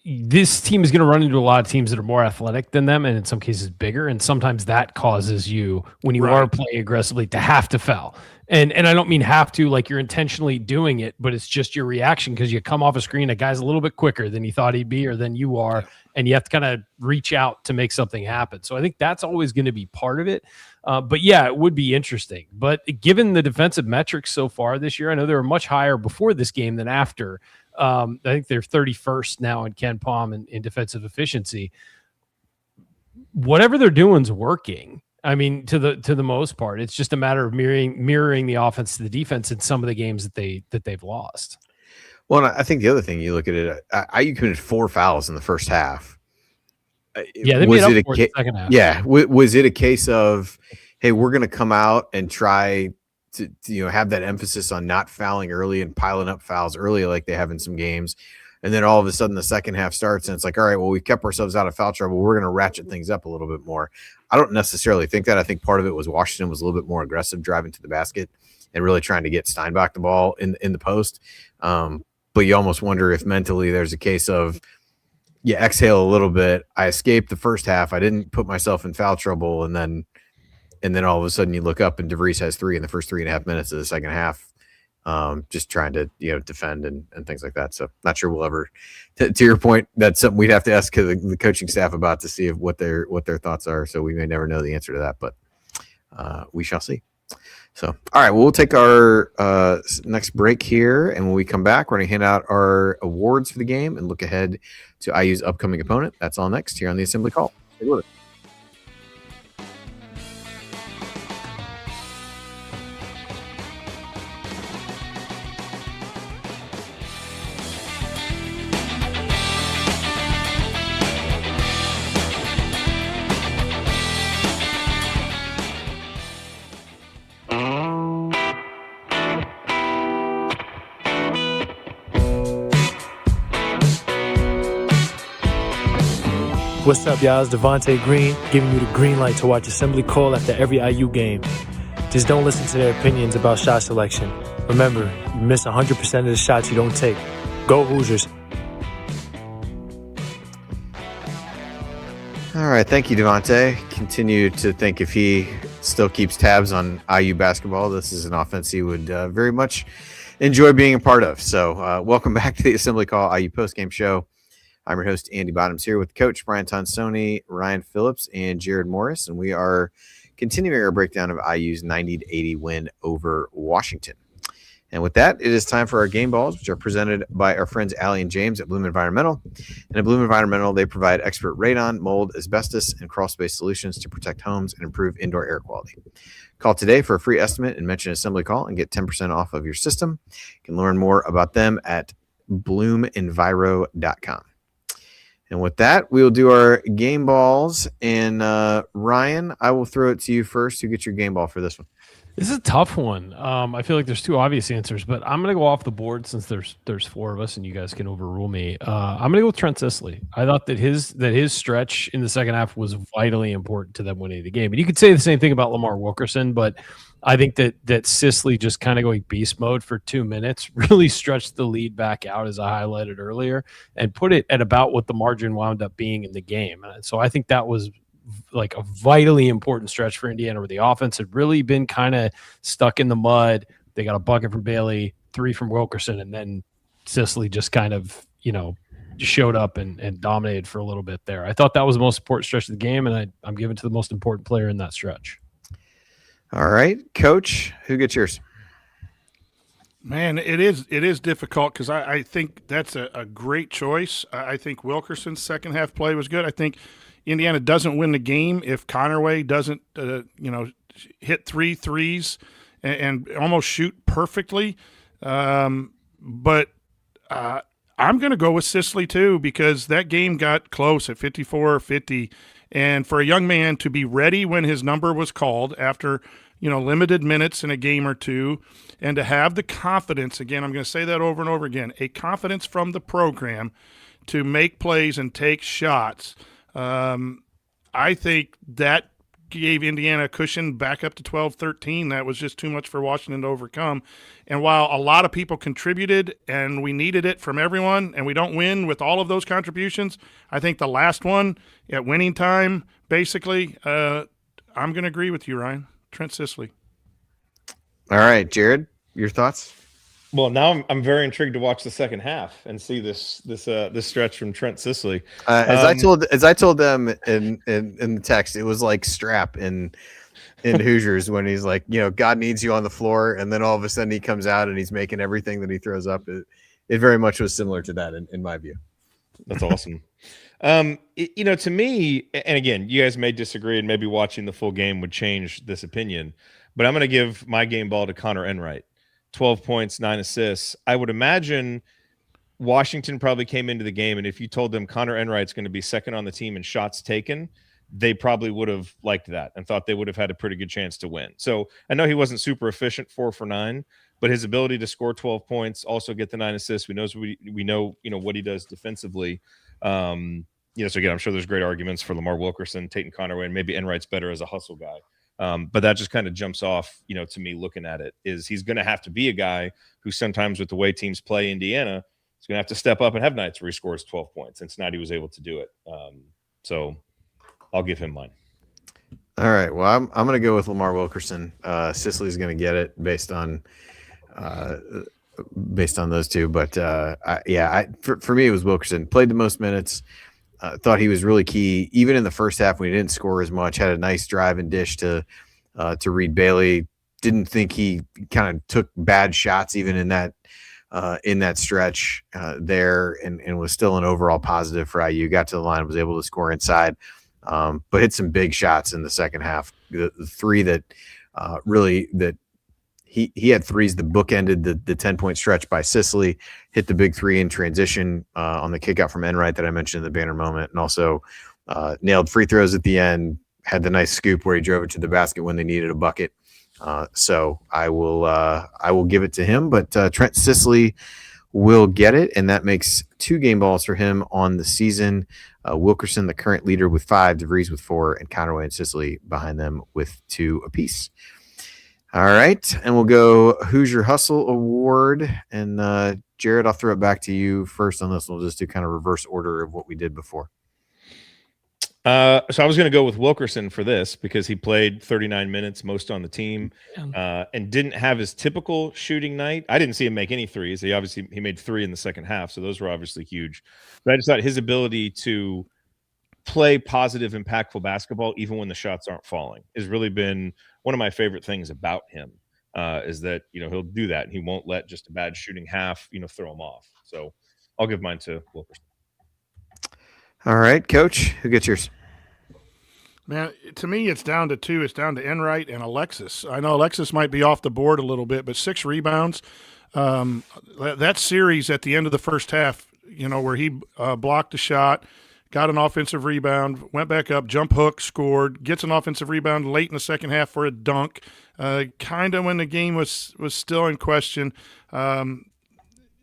this team is going to run into a lot of teams that are more athletic than them and in some cases bigger. And sometimes that causes you, when you are playing aggressively, to have to foul. And I don't mean have to like you're intentionally doing it, but it's just your reaction because you come off a screen, a guy's a little bit quicker than he thought he'd be or than you are, and you have to kind of reach out to make something happen. So I think that's always going to be part of it. But yeah, it would be interesting. But given the defensive metrics so far this year, I know they were much higher before this game than after. I think they're 31st now in Ken Palm in defensive efficiency. Whatever they're doing is working. I mean, to the most part, it's just a matter of mirroring the offense to the defense in some of the games that they've lost. Well, I think the other thing you look at it, IU committed 4 fouls in the first half. Yeah, they made up for it in the second half. Yeah, was it a case of, hey, we're going to come out and try to have that emphasis on not fouling early and piling up fouls early like they have in some games, and then all of a sudden the second half starts and it's like, all right, well, we kept ourselves out of foul trouble, we're going to ratchet things up a little bit more. I don't necessarily think that. I think part of it was Washington was a little bit more aggressive driving to the basket and really trying to get Steinbach the ball in the post. But you almost wonder if mentally there's a case of, you exhale a little bit. I escaped the first half. I didn't put myself in foul trouble. And then all of a sudden you look up and DeVries has 3 in the first 3.5 minutes of the second half, just trying to, defend and things like that. So not sure we'll ever, to your point, that's something we'd have to ask the coaching staff about to see what their thoughts are. So we may never know the answer to that, but we shall see. So, all right, well, we'll take our next break here. And when we come back, we're going to hand out our awards for the game and look ahead to IU's upcoming opponent. That's all next here on the Assembly Call. Stay with us. What's up, y'all? It's Devontae Green giving you the green light to watch Assembly Call after every IU game. Just don't listen to their opinions about shot selection. Remember, you miss 100% of the shots you don't take. Go Hoosiers. All right, thank you, Devontae. Continue to think if he still keeps tabs on IU basketball, this is an offense he would very much enjoy being a part of. So welcome back to the Assembly Call IU postgame show. I'm your host, Andy Bottoms, here with Coach Brian Tonsoni, Ryan Phillips, and Jerod Morris, and we are continuing our breakdown of IU's 90-80 win over Washington. And with that, it is time for our game balls, which are presented by our friends Allie and James at Bloom Environmental. And at Bloom Environmental, they provide expert radon, mold, asbestos, and crawl space solutions to protect homes and improve indoor air quality. Call today for a free estimate and mention Assembly Call and get 10% off of your system. You can learn more about them at bloomenviro.com. And with that, we will do our game balls. And Ryan, I will throw it to you first. Who gets your game ball for this one? This is a tough one. I feel like there's 2 obvious answers, but I'm going to go off the board since there's 4 of us and you guys can overrule me. I'm going to go with Trent Sisley. I thought that his stretch in the second half was vitally important to them winning the game. And you could say the same thing about Lamar Wilkerson, but I think that Sisley just kind of going beast mode for 2 minutes really stretched the lead back out, as I highlighted earlier, and put it at about what the margin wound up being in the game. So I think that was like a vitally important stretch for Indiana, where the offense had really been kind of stuck in the mud. They got a bucket from Bailey, 3 from Wilkerson, and then Sisley just kind of, showed up and dominated for a little bit there. I thought that was the most important stretch of the game, and I'm giving to the most important player in that stretch. All right, Coach, who gets yours? Man, it is difficult because I think that's a great choice. I think Wilkerson's second half play was good. I think Indiana doesn't win the game if Conerway doesn't, hit 3 threes and almost shoot perfectly. But I'm going to go with Sisley too, because that game got close at 54-50. And for a young man to be ready when his number was called after, limited minutes in a game or two, and to have the confidence, again, I'm going to say that over and over again, a confidence from the program to make plays and take shots. I think that gave Indiana a cushion back up to 12-13. That was just too much for Washington to overcome. And while a lot of people contributed and we needed it from everyone, and we don't win with all of those contributions, I think the last one at winning time, basically, I'm going to agree with you, Ryan. Trent Sisley. All right, Jerod, your thoughts? Well, now I'm very intrigued to watch the second half and see this stretch from Trent Sisley. As I told them in the text, it was like Strap in Hoosiers when he's like, God needs you on the floor, and then all of a sudden he comes out and he's making everything that he throws up. It very much was similar to that in my view. That's awesome. To me, and again, you guys may disagree, and maybe watching the full game would change this opinion, but I'm going to give my game ball to Conor Enright. 12 points, 9 assists. I would imagine Washington probably came into the game, and if you told them Conor Enright's going to be second on the team in shots taken, they probably would have liked that and thought they would have had a pretty good chance to win. So I know he wasn't super efficient, 4 for 9, but his ability to score 12 points, also get the 9 assists, we know what he does defensively. So again, I'm sure there's great arguments for Lamar Wilkerson, Tayton Connerway, and maybe Enright's better as a hustle guy. But that just kind of jumps off, to me looking at it, is he's going to have to be a guy who sometimes with the way teams play Indiana, is going to have to step up and have nights where he scores 12 points. And tonight he was able to do it. So I'll give him mine. All right. Well, I'm going to go with Lamar Wilkerson. Sisley's going to get it based on those two. But for me, it was Wilkerson. Played the most minutes. Thought he was really key, even in the first half when he didn't score as much. Had a nice drive and dish to Reed Bailey. Didn't think he kind of took bad shots even in that stretch there, and was still an overall positive for IU. Got to the line, was able to score inside, but hit some big shots in the second half. The three that he had threes that bookended the 10-point stretch by Sisley, hit the big three in transition on the kickout from Enright that I mentioned in the banner moment, and also nailed free throws at the end, had the nice scoop where he drove it to the basket when they needed a bucket. So I will give it to him, but Trent Sisley will get it, and that makes 2 game balls for him on the season. Wilkerson, the current leader, with 5, DeVries with 4, and Conerway and Sisley behind them with 2 apiece. All right, and we'll go Hoosier Hustle Award. And Jerod, I'll throw it back to you first on this. We'll just do kind of reverse order of what we did before. So I was going to go with Wilkerson for this because he played 39 minutes, most on the team, and didn't have his typical shooting night. I didn't see him make any threes. He made 3 in the second half, so those were obviously huge. But I just thought his ability to play positive, impactful basketball, even when the shots aren't falling, has really been one of my favorite things about him, is that, he'll do that and he won't let just a bad shooting half, throw him off. So I'll give mine to Wilkerson. All right, Coach, who gets yours? Man, to me, it's down to 2. It's down to Enright and Alexis. I know Alexis might be off the board a little bit, but 6 rebounds. That series at the end of the first half, where he blocked a shot, got an offensive rebound, went back up, jump hook, scored, gets an offensive rebound late in the second half for a dunk, kind of when the game was still in question.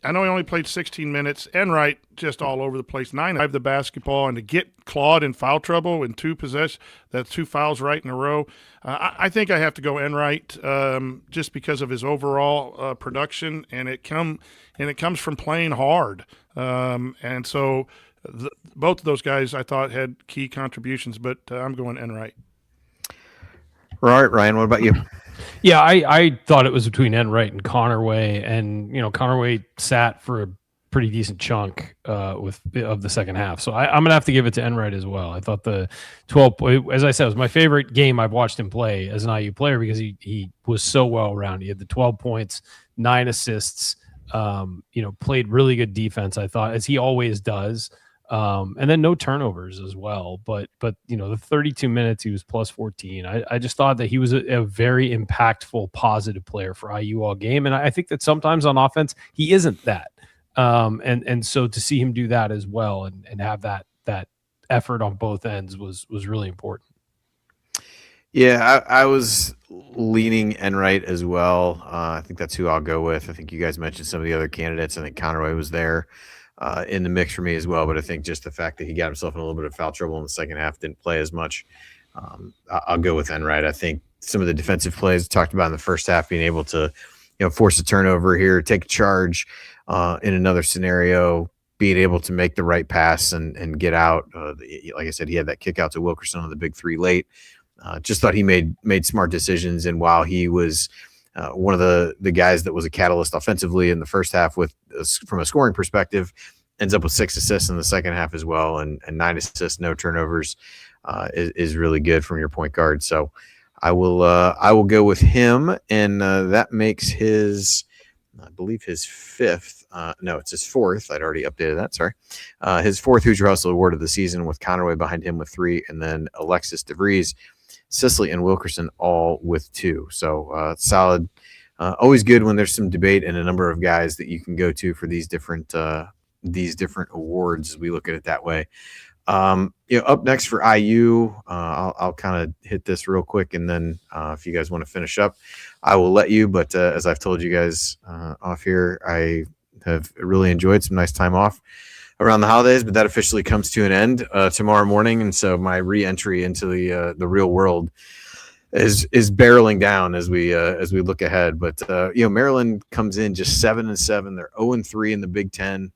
I know he only played 16 minutes. Enright just all over the place. 9 drive the basketball, and to get Claude in foul trouble in 2 possessions, that's 2 fouls right in a row. I think I have to go Enright just because of his overall production, and it comes from playing hard. And so both of those guys I thought had key contributions, but I'm going Enright. All right, Ryan, what about you? Yeah, I thought it was between Enright and Conerway, and Conerway sat for a pretty decent chunk of the second half. So I'm gonna have to give it to Enright as well. I thought the 12, as I said, was my favorite game I've watched him play as an IU player because he was so well rounded. He had the 12 points, 9 assists. Played really good defense, I thought, as he always does. And then no turnovers as well. But the 32 minutes, he was plus 14. I just thought that he was a very impactful, positive player for IU all game. And I think that sometimes on offense, he isn't that. And so to see him do that as well and have that effort on both ends was really important. Yeah, I was leaning Enright as well. I think that's who I'll go with. I think you guys mentioned some of the other candidates. I think Conerway was there in the mix for me as well. But I think just the fact that he got himself in a little bit of foul trouble in the second half, didn't play as much, I'll go with Enright. I think some of the defensive plays talked about in the first half, being able to, force a turnover here, take a charge in another scenario, being able to make the right pass and get out. Like I said, he had that kick out to Wilkerson on the big three late. Just thought he made smart decisions. And while he was one of the guys that was a catalyst offensively in the first half from a scoring perspective, ends up with 6 assists in the second half as well, and 9 assists, no turnovers, is really good from your point guard. So I will go with him, and that makes his, I believe, his fifth. No, it's his fourth. I'd already updated that. Sorry, his fourth Hoosier Hustle Award of the season, with Conerway behind him with 3, and then Alexis DeVries, Sisley, and Wilkerson all with 2. So solid. Always good when there's some debate and a number of guys that you can go to for these different awards, as we look at it that way. Up next for IU, I'll kind of hit this real quick, and then if you guys want to finish up, I will let you. But as I've told you guys off here, I have really enjoyed some nice time off around the holidays, but that officially comes to an end tomorrow morning, and so my re-entry into the real world is barreling down as we look ahead. But Maryland comes in just 7-7. They're 0-3 in the Big Ten.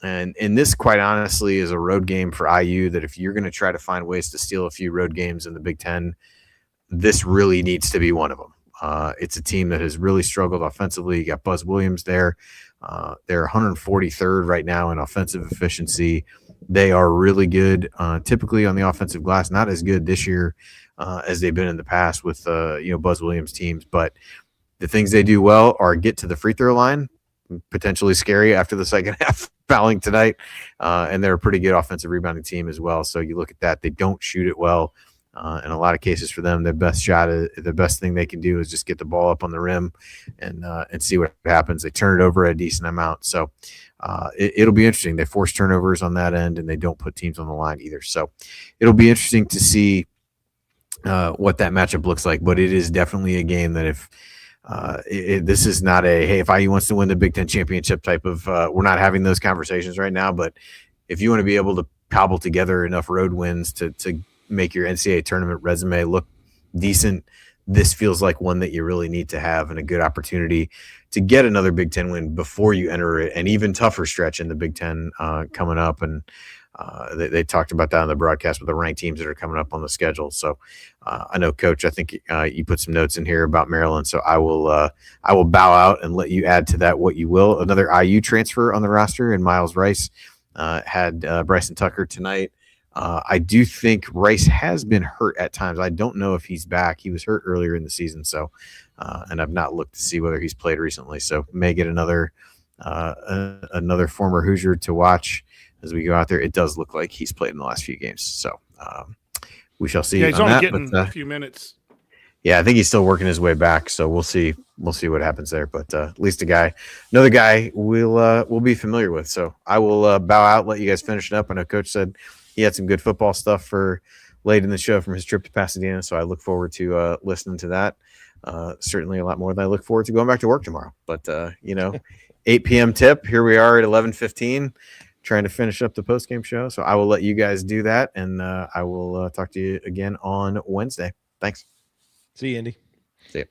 And this, quite honestly, is a road game for IU that if you're going to try to find ways to steal a few road games in the Big Ten, this really needs to be one of them. It's a team that has really struggled offensively. You got Buzz Williams there. They're 143rd right now in offensive efficiency. They are really good, typically on the offensive glass. Not as good this year as they've been in the past with Buzz Williams teams. But the things they do well are get to the free throw line, potentially scary after the second half fouling tonight, and they're a pretty good offensive rebounding team as well. So you look at that, they don't shoot it well. In a lot of cases for them, their best shot, the best thing they can do is just get the ball up on the rim and see what happens. They turn it over a decent amount. So it'll be interesting. They force turnovers on that end, and they don't put teams on the line either. So it'll be interesting to see what that matchup looks like. But it is definitely a game that if this is not if IU wants to win the Big Ten championship type of, we're not having those conversations right now, but if you want to be able to cobble together enough road wins to make your NCAA tournament resume look decent, this feels like one that you really need to have, and a good opportunity to get another Big Ten win before you enter an even tougher stretch in the Big Ten coming up. And they talked about that on the broadcast with the ranked teams that are coming up on the schedule. So I know, Coach, I think you put some notes in here about Maryland, so I will bow out and let you add to that what you will. Another IU transfer on the roster, and Miles Rice had Bryson Tucker tonight. I do think Rice has been hurt at times. I don't know if he's back. He was hurt earlier in the season, so and I've not looked to see whether he's played recently. So may get another former Hoosier to watch as we go out there. It does look like he's played in the last few games, so we shall see. Yeah, he's on only that, getting but, a few minutes. Yeah, I think he's still working his way back, so we'll see. We'll see what happens there. But at least another guy we'll be familiar with. So I will bow out, let you guys finish it up. I know Coach said he had some good football stuff for late in the show from his trip to Pasadena, so I look forward to listening to that. Certainly a lot more than I look forward to going back to work tomorrow. But 8 p.m. tip. Here we are at 11:15, trying to finish up the postgame show. So I will let you guys do that, and I will talk to you again on Wednesday. Thanks. See you, Andy. See you.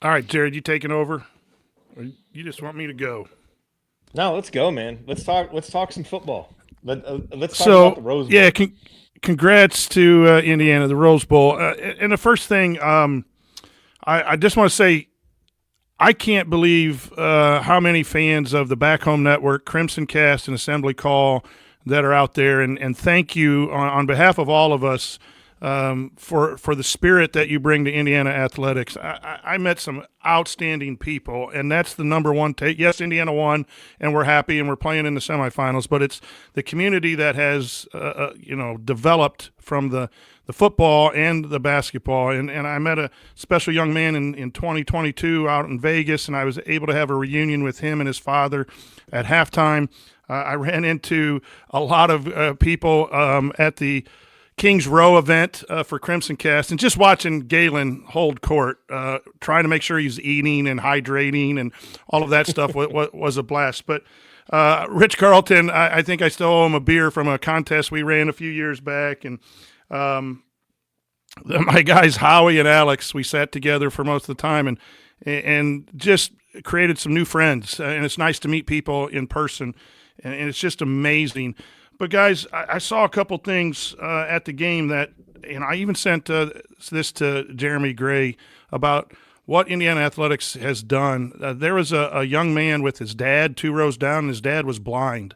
All right, Jerod, you taking over? Or you just want me to go? No, let's go, man. Let's talk some football. Let's talk about the Rose Bowl. Yeah, congrats to Indiana, the Rose Bowl. And the first thing, I just want to say, I can't believe how many fans of the Back Home Network, Crimson Cast, and Assembly Call that are out there. And thank you on behalf of all of us for the spirit that you bring to Indiana athletics. I met some outstanding people, and that's the number one take. Yes, Indiana won, and we're happy, and we're playing in the semifinals, but it's the community that has developed from the football and the basketball. And I met a special young man in 2022 out in Vegas, and I was able to have a reunion with him and his father at halftime. I ran into a lot of people at the Kings Row event for Crimson Cast, and just watching Galen hold court, trying to make sure he's eating and hydrating and all of that stuff was a blast. But Rich Carlton, I think I still owe him a beer from a contest we ran a few years back, and My guys Howie and Alex, we sat together for most of the time and just created some new friends. And it's nice to meet people in person, and it's just amazing. But guys, I saw a couple things at the game that, and I even sent this to Jeremy Gray about what Indiana Athletics has done. There was a young man with his dad 2 rows down, and his dad was blind.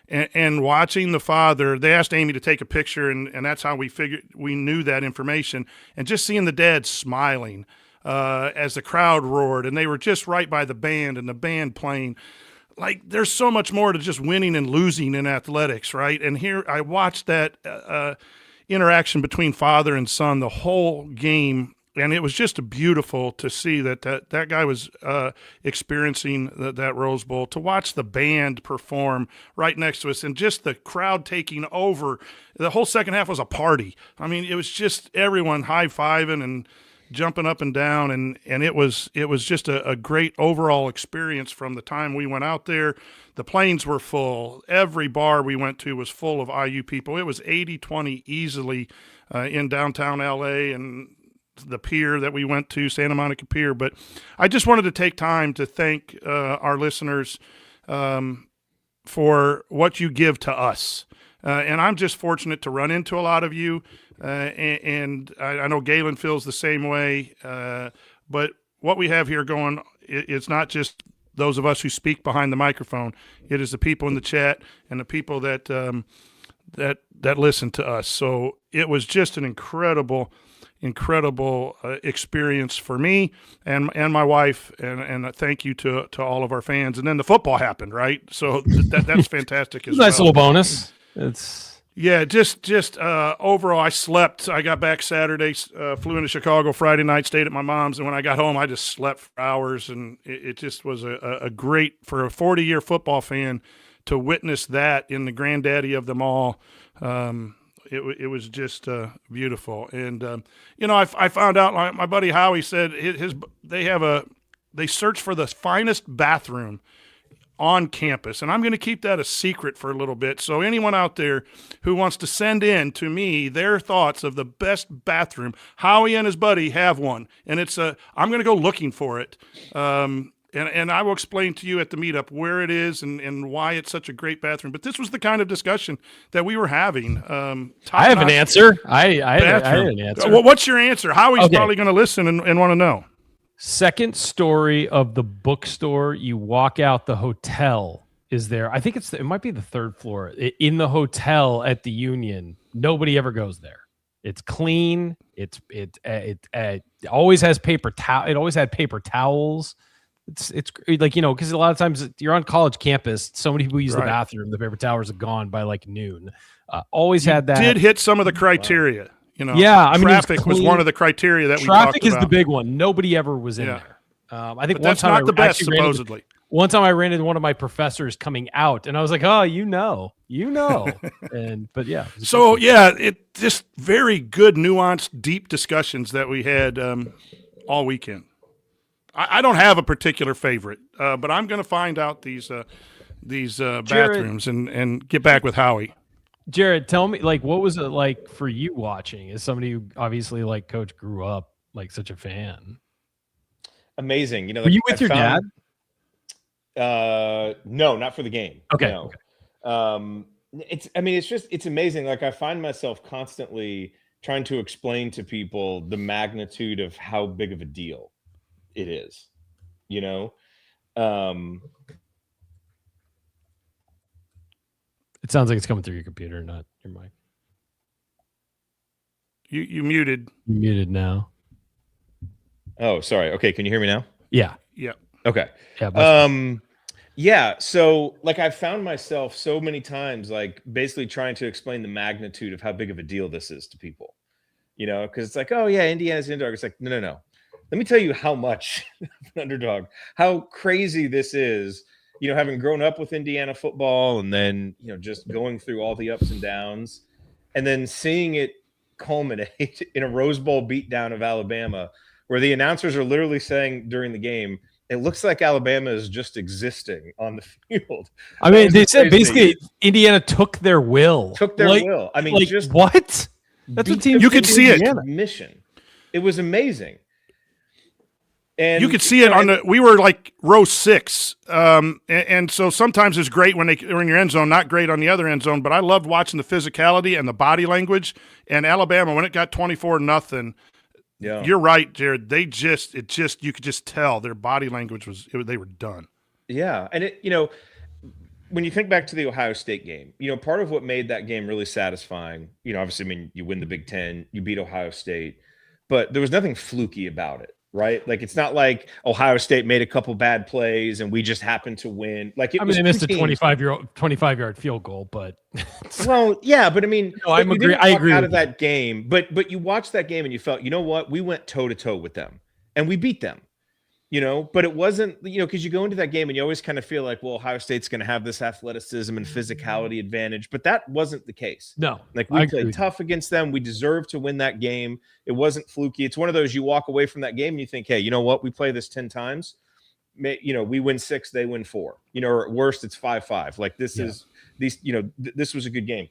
And watching the father, they asked Amy to take a picture, and that's how we knew that information. And just seeing the dad smiling as the crowd roared, and they were just right by the band and the band playing. Like, there's so much more to just winning and losing in athletics, right? And here I watched that interaction between father and son the whole game. And it was just beautiful to see that guy was experiencing that Rose Bowl, to watch the band perform right next to us and just the crowd taking over. The whole second half was a party. I mean, it was just everyone high-fiving and jumping up and down, and it was just a great overall experience from the time we went out there. The planes were full. Every bar we went to was full of IU people. It was 80-20 easily in downtown L.A., and the pier that we went to, Santa Monica Pier. But I just wanted to take time to thank our listeners for what you give to us. And I'm just fortunate to run into a lot of you. And I know Galen feels the same way. But what we have here going, it's not just those of us who speak behind the microphone. It is the people in the chat and the people that listen to us. So it was just an incredible experience for me and my wife, and thank you to all of our fans. And then the football happened, right? So that's fantastic as well. Nice little bonus. Just overall, I slept. I got back Saturday, flew into Chicago Friday night, stayed at my mom's, and when I got home, I just slept for hours, and it just was a great, for a 40-year football fan, to witness that in the granddaddy of them all. It was just beautiful. And, I found out, like my buddy Howie said, they search for the finest bathroom on campus. And I'm going to keep that a secret for a little bit. So anyone out there who wants to send in to me their thoughts of the best bathroom, Howie and his buddy have one. And I'm going to go looking for it. And I will explain to you at the meetup where it is and why it's such a great bathroom. But this was the kind of discussion that we were having. I have an answer. I had an answer. Well, what's your answer? Howie's probably going to listen and want to know. Second story of the bookstore. You walk out, the hotel is there. I think it might be the 3rd floor. In the hotel at the Union, nobody ever goes there. It's clean. It always has paper towel. It always had paper towels. It's like, because a lot of times you're on college campus, so many people use the bathroom. The paper towels are gone by like noon. Always had that. Did hit some of the criteria. Yeah, I mean, traffic was one of the criteria that we talked about. Traffic is the big one. Nobody ever was in there. I think that's not the best, supposedly. One time I ran into one of my professors coming out, and I was like, "Oh, but yeah." So yeah, it just very good, nuanced, deep discussions that we had all weekend. I don't have a particular favorite, but I'm going to find out these bathrooms and get back with Howie. Jerod, tell me, like, what was it like for you watching as somebody who obviously, like, Coach grew up like such a fan? Amazing. Were you with your dad? No, not for the game. Okay. No. It's amazing. Like, I find myself constantly trying to explain to people the magnitude of how big of a deal it is, It sounds like it's coming through your computer, not your mic. You muted. You're muted now. Oh, sorry. Okay, can you hear me now? Yeah. Okay. Yeah. So like I've found myself so many times like basically trying to explain the magnitude of how big of a deal this is to people. Because it's like, oh yeah, Indiana's an underdog. It's like, no. Let me tell you how much of an underdog, how crazy this is. Having grown up with Indiana football and then, just going through all the ups and downs and then seeing it culminate in a Rose Bowl beatdown of Alabama, where the announcers are literally saying during the game, it looks like Alabama is just existing on the field. They said basically Indiana took their will. I mean, just what? That's what beat teams You could see it. Mission. It was amazing. And you could see it on the. We were like row 6, and so sometimes it's great when they're in your end zone, not great on the other end zone. But I loved watching the physicality and the body language. And Alabama, when it got 24-0, yeah, you're right, Jerod. You could just tell their body language they were done. Yeah, and when you think back to the Ohio State game, part of what made that game really satisfying, obviously, I mean, you win the Big Ten, you beat Ohio State, but there was nothing fluky about it. Right? Like, it's not like Ohio State made a couple bad plays and we just happened to win. Like, they missed a 25-yard field goal, but well, yeah, but I mean, I agree out of that game, but you watched that game and you felt, you know what, we went toe to toe with them and we beat them. But it wasn't, because you go into that game and you always kind of feel like, well, Ohio State's going to have this athleticism and physicality advantage, but that wasn't the case. No, like, we played tough against them. We deserved to win that game. It wasn't fluky. It's one of those, you walk away from that game and you think, hey, you know what? We play this 10 times. We win 6, they win 4, or at worst it's 5-5. Like, this is these, this was a good game,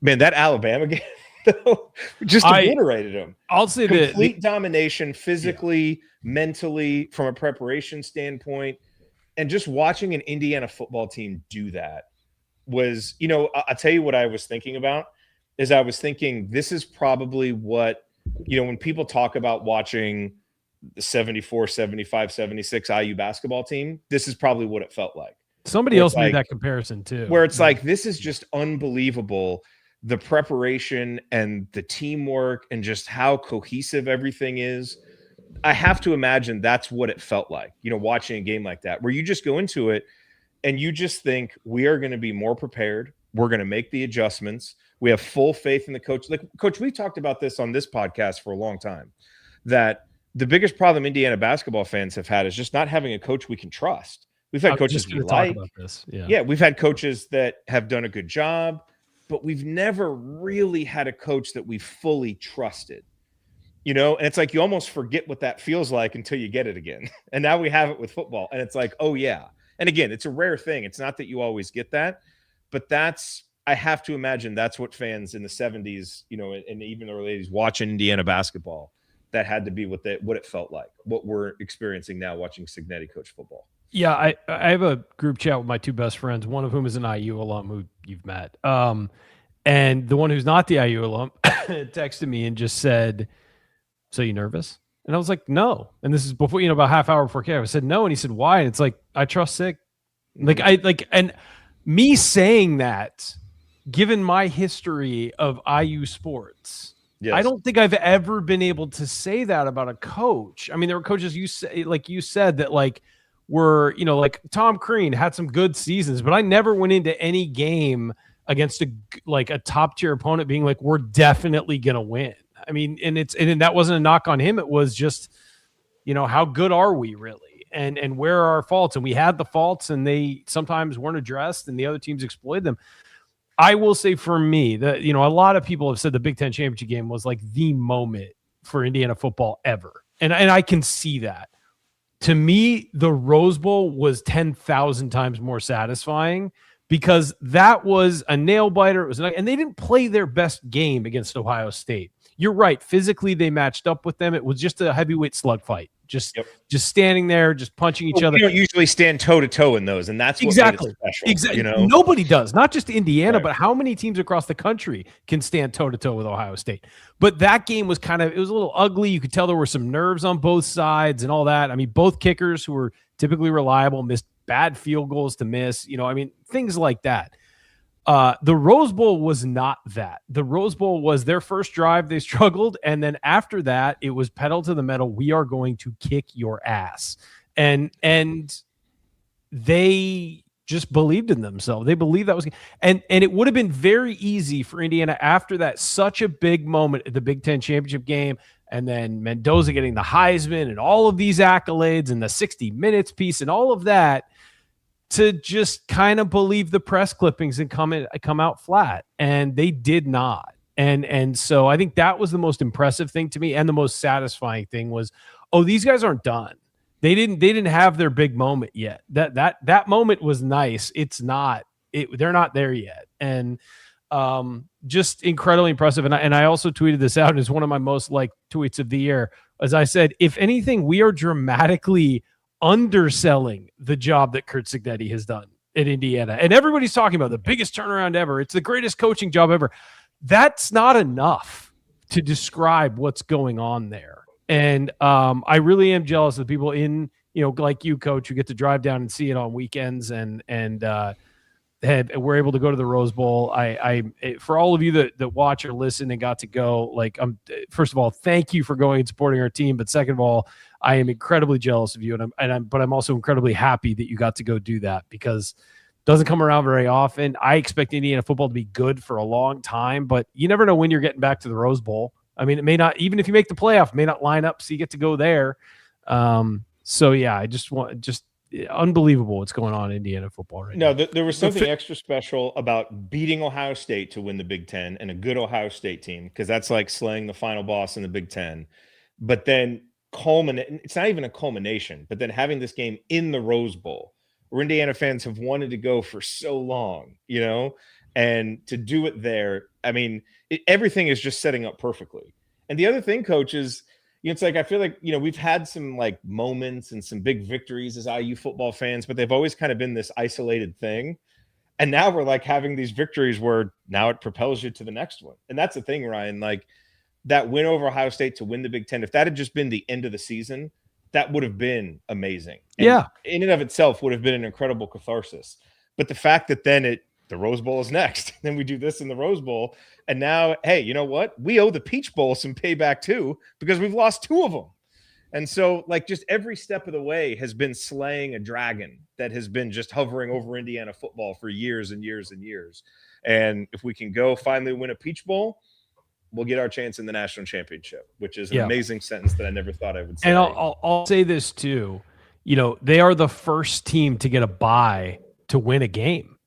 man. That Alabama game though, just obliterated them. I'll say complete domination, physically, mentally, from a preparation standpoint, and just watching an Indiana football team do that was, I'll tell you what I was thinking about is I was thinking this is probably what, when people talk about watching the 74, 75, 76 IU basketball team, this is probably what it felt like. Somebody else made that comparison too. Where it's like, this is just unbelievable. The preparation and the teamwork and just how cohesive everything is. I have to imagine that's what it felt like, watching a game like that, where you just go into it and you just think we are going to be more prepared. We're going to make the adjustments. We have full faith in the coach. Like, Coach, we talked about this on this podcast for a long time, that the biggest problem Indiana basketball fans have had is just not having a coach we can trust. We've had coaches we like. Yeah, we've had coaches that have done a good job, but we've never really had a coach that we fully trusted, and it's like, you almost forget what that feels like until you get it again. And now we have it with football. And it's like, oh yeah. And again, it's a rare thing. It's not that you always get that, but I have to imagine that's what fans in the 70s, and even the early 80s watching Indiana basketball, that had to be what it felt like, what we're experiencing now watching Cignetti coach football. Yeah, I have a group chat with my 2 best friends, one of whom is an IU alum who you've met. And the one who's not the IU alum texted me and just said, so you nervous? And I was like, no. And this is before, about half hour before kickoff. I said, no. And he said, why? And it's like, I trust Sig. And me saying that, given my history of IU sports, yes, I don't think I've ever been able to say that about a coach. I mean, there were coaches you said that were, like Tom Crean had some good seasons, but I never went into any game against a top tier opponent being like, we're definitely going to win. I mean, and that wasn't a knock on him. It was just, how good are we really? And where are our faults? And we had the faults and they sometimes weren't addressed and the other teams exploited them. I will say for me that, a lot of people have said the Big Ten championship game was like the moment for Indiana football ever. And I can see that. To me, the Rose Bowl was 10,000 times more satisfying because that was a nail biter. And they didn't play their best game against Ohio State. You're right. Physically, they matched up with them. It was just a heavyweight slug fight. Just standing there, just punching each other. You don't usually stand toe to toe in those, and that's what exactly made it special. Exactly. Nobody does. Not just Indiana, right, but how many teams across the country can stand toe to toe with Ohio State? But that game was it was a little ugly. You could tell there were some nerves on both sides and all that. I mean, both kickers who were typically reliable missed bad field goals to miss. Things like that. The Rose Bowl was not that. The Rose Bowl was their first drive. They struggled. And then after that, it was pedal to the metal. We are going to kick your ass. And they just believed in themselves. They believed that was, and it would have been very easy for Indiana after that, such a big moment at the Big Ten championship game. And then Mendoza getting the Heisman and all of these accolades and the 60 Minutes piece and all of that, to just kind of believe the press clippings and come out flat. And they did not. And so I think that was the most impressive thing to me. And the most satisfying thing was, these guys aren't done. They didn't have their big moment yet. That moment was nice. It's not, they're not there yet. And Just incredibly impressive. And I also tweeted this out as one of my most liked tweets of the year. As I said, if anything, we are dramatically underselling the job that Curt Cignetti has done at Indiana. And everybody's talking about the biggest turnaround ever. It's the greatest coaching job ever. That's not enough to describe what's going on there. And I really am jealous of the people in, like you, Coach, who get to drive down and see it on weekends and we're able to go to the Rose Bowl. For all of you that watch or listen and got to go, first of all, thank you for going and supporting our team. But second of all, I am incredibly jealous of you, but I'm also incredibly happy that you got to go do that, because it doesn't come around very often. I expect Indiana football to be good for a long time, but you never know when you're getting back to the Rose Bowl. I mean, it may not, even if you make the playoff, it may not line up, so you get to go there. So yeah, I just unbelievable what's going on in Indiana football right now. No, there was something extra special about beating Ohio State to win the Big Ten, and a good Ohio State team, because that's like slaying the final boss in the Big Ten. But then it's not even a culmination, but then having this game in the Rose Bowl, where Indiana fans have wanted to go for so long, and to do it there, I mean, everything is just setting up perfectly. And the other thing, Coach, is it's like I feel like we've had some moments and some big victories as IU football fans, but they've always kind of been this isolated thing. And now we're having these victories where now it propels you to the next one. And that's the thing, Ryan, that win over Ohio State to win the Big Ten, if that had just been the end of the season, that would have been amazing. And yeah, in and of itself would have been an incredible catharsis. But the fact that then the Rose Bowl is next, then we do this in the Rose Bowl, and now, hey, you know what? We owe the Peach Bowl some payback too, because we've lost 2 of them. And so, just every step of the way has been slaying a dragon that has been just hovering over Indiana football for years and years and years. And if we can go finally win a Peach Bowl, we'll get our chance in the national championship, which is an amazing sentence that I never thought I would say. And I'll say this too. They are the first team to get a bye to win a game.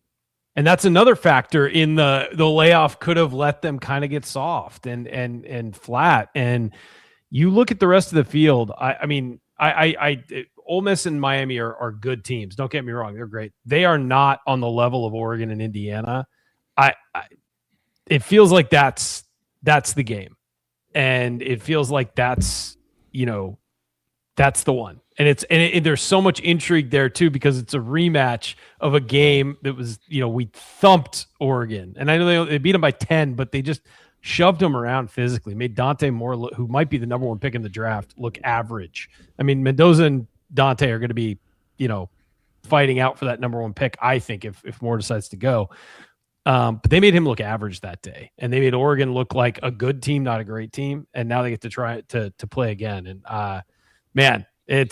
And that's another factor in the layoff could have let them kind of get soft and flat. And you look at the rest of the field. I mean, Ole Miss and Miami are good teams. Don't get me wrong; they're great. They are not on the level of Oregon and Indiana. It feels like that's the game, and it feels like that's the one. And there's so much intrigue there too, because it's a rematch of a game that was, we thumped Oregon, and I know they beat them by 10, but they just shoved them around physically, made Dante Moore, who might be the number 1 pick in the draft, look average. I mean, Mendoza and Dante are going to be, fighting out for that number 1 pick, I think, if Moore decides to go. But they made him look average that day, and they made Oregon look like a good team, not a great team. And now they get to try to play again. And man, there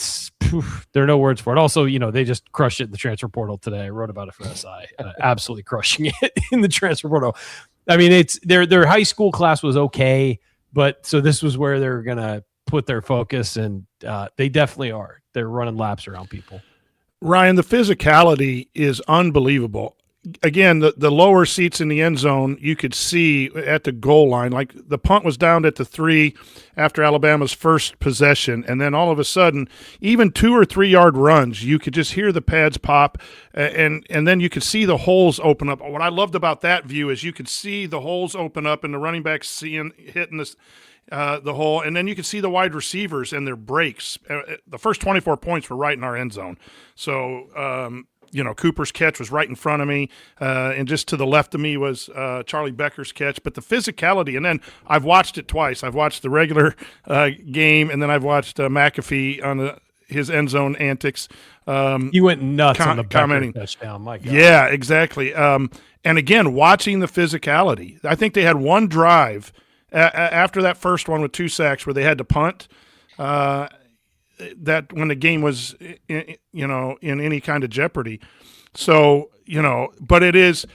are no words for it. Also, they just crushed it in the transfer portal today. I wrote about it for SI, absolutely crushing it in the transfer portal. I mean, their high school class was okay, but so this was where they're going to put their focus, and they definitely are. They're running laps around people. Ryan, the physicality is unbelievable. Again, the lower seats in the end zone, you could see at the goal line, like the punt was down at the 3 after Alabama's first possession, and then all of a sudden, even 2 or 3 yard runs, you could just hear the pads pop, and then you could see the holes open up. What I loved about that view is you could see the holes open up and the running backs hitting the hole, and then you could see the wide receivers and their breaks. The first 24 points were right in our end zone. So, Cooper's catch was right in front of me, and just to the left of me was Charlie Becker's catch. But the physicality, and then I've watched it twice. I've watched the regular game, and then I've watched McAfee on his end zone antics. You went nuts on the Becker touchdown, my God. Yeah, exactly. And again, watching the physicality. I think they had one drive after that first one with 2 sacks where they had to punt. That when the game was, in any kind of jeopardy. So, but it is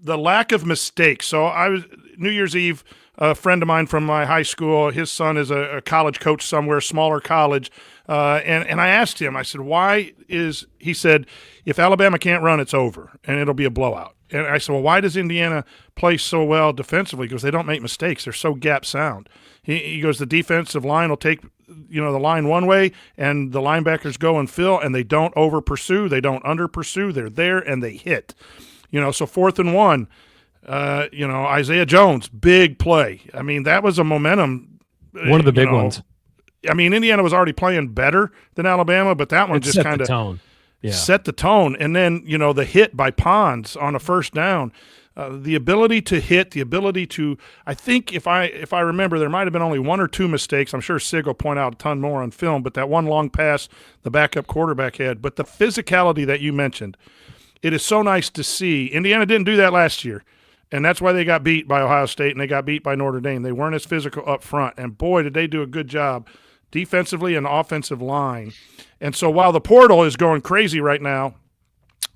the lack of mistakes. So I was New Year's Eve, a friend of mine from my high school, his son is a college coach somewhere, smaller college. And I asked him, I said, he said, if Alabama can't run, it's over and it'll be a blowout. And I said, well, why does Indiana play so well defensively? Because they don't make mistakes. They're so gap sound. He goes, the defensive line will take, the line one way, and the linebackers go and fill, and they don't over pursue. They don't under pursue. They're there and they hit. So 4th and 1, Isaiah Jones, big play. I mean, that was a momentum. One of the big ones. I mean, Indiana was already playing better than Alabama, but that one just kind of set the tone. And then, the hit by Pons on a first down, the ability to hit, the ability to – I think if I remember, there might have been only one or two mistakes. I'm sure Sig will point out a ton more on film, but that one long pass the backup quarterback had. But the physicality that you mentioned, it is so nice to see. Indiana didn't do that last year. And that's why they got beat by Ohio State and they got beat by Notre Dame. They weren't as physical up front. And, boy, did they do a good job defensively and offensive line. And so while the portal is going crazy right now,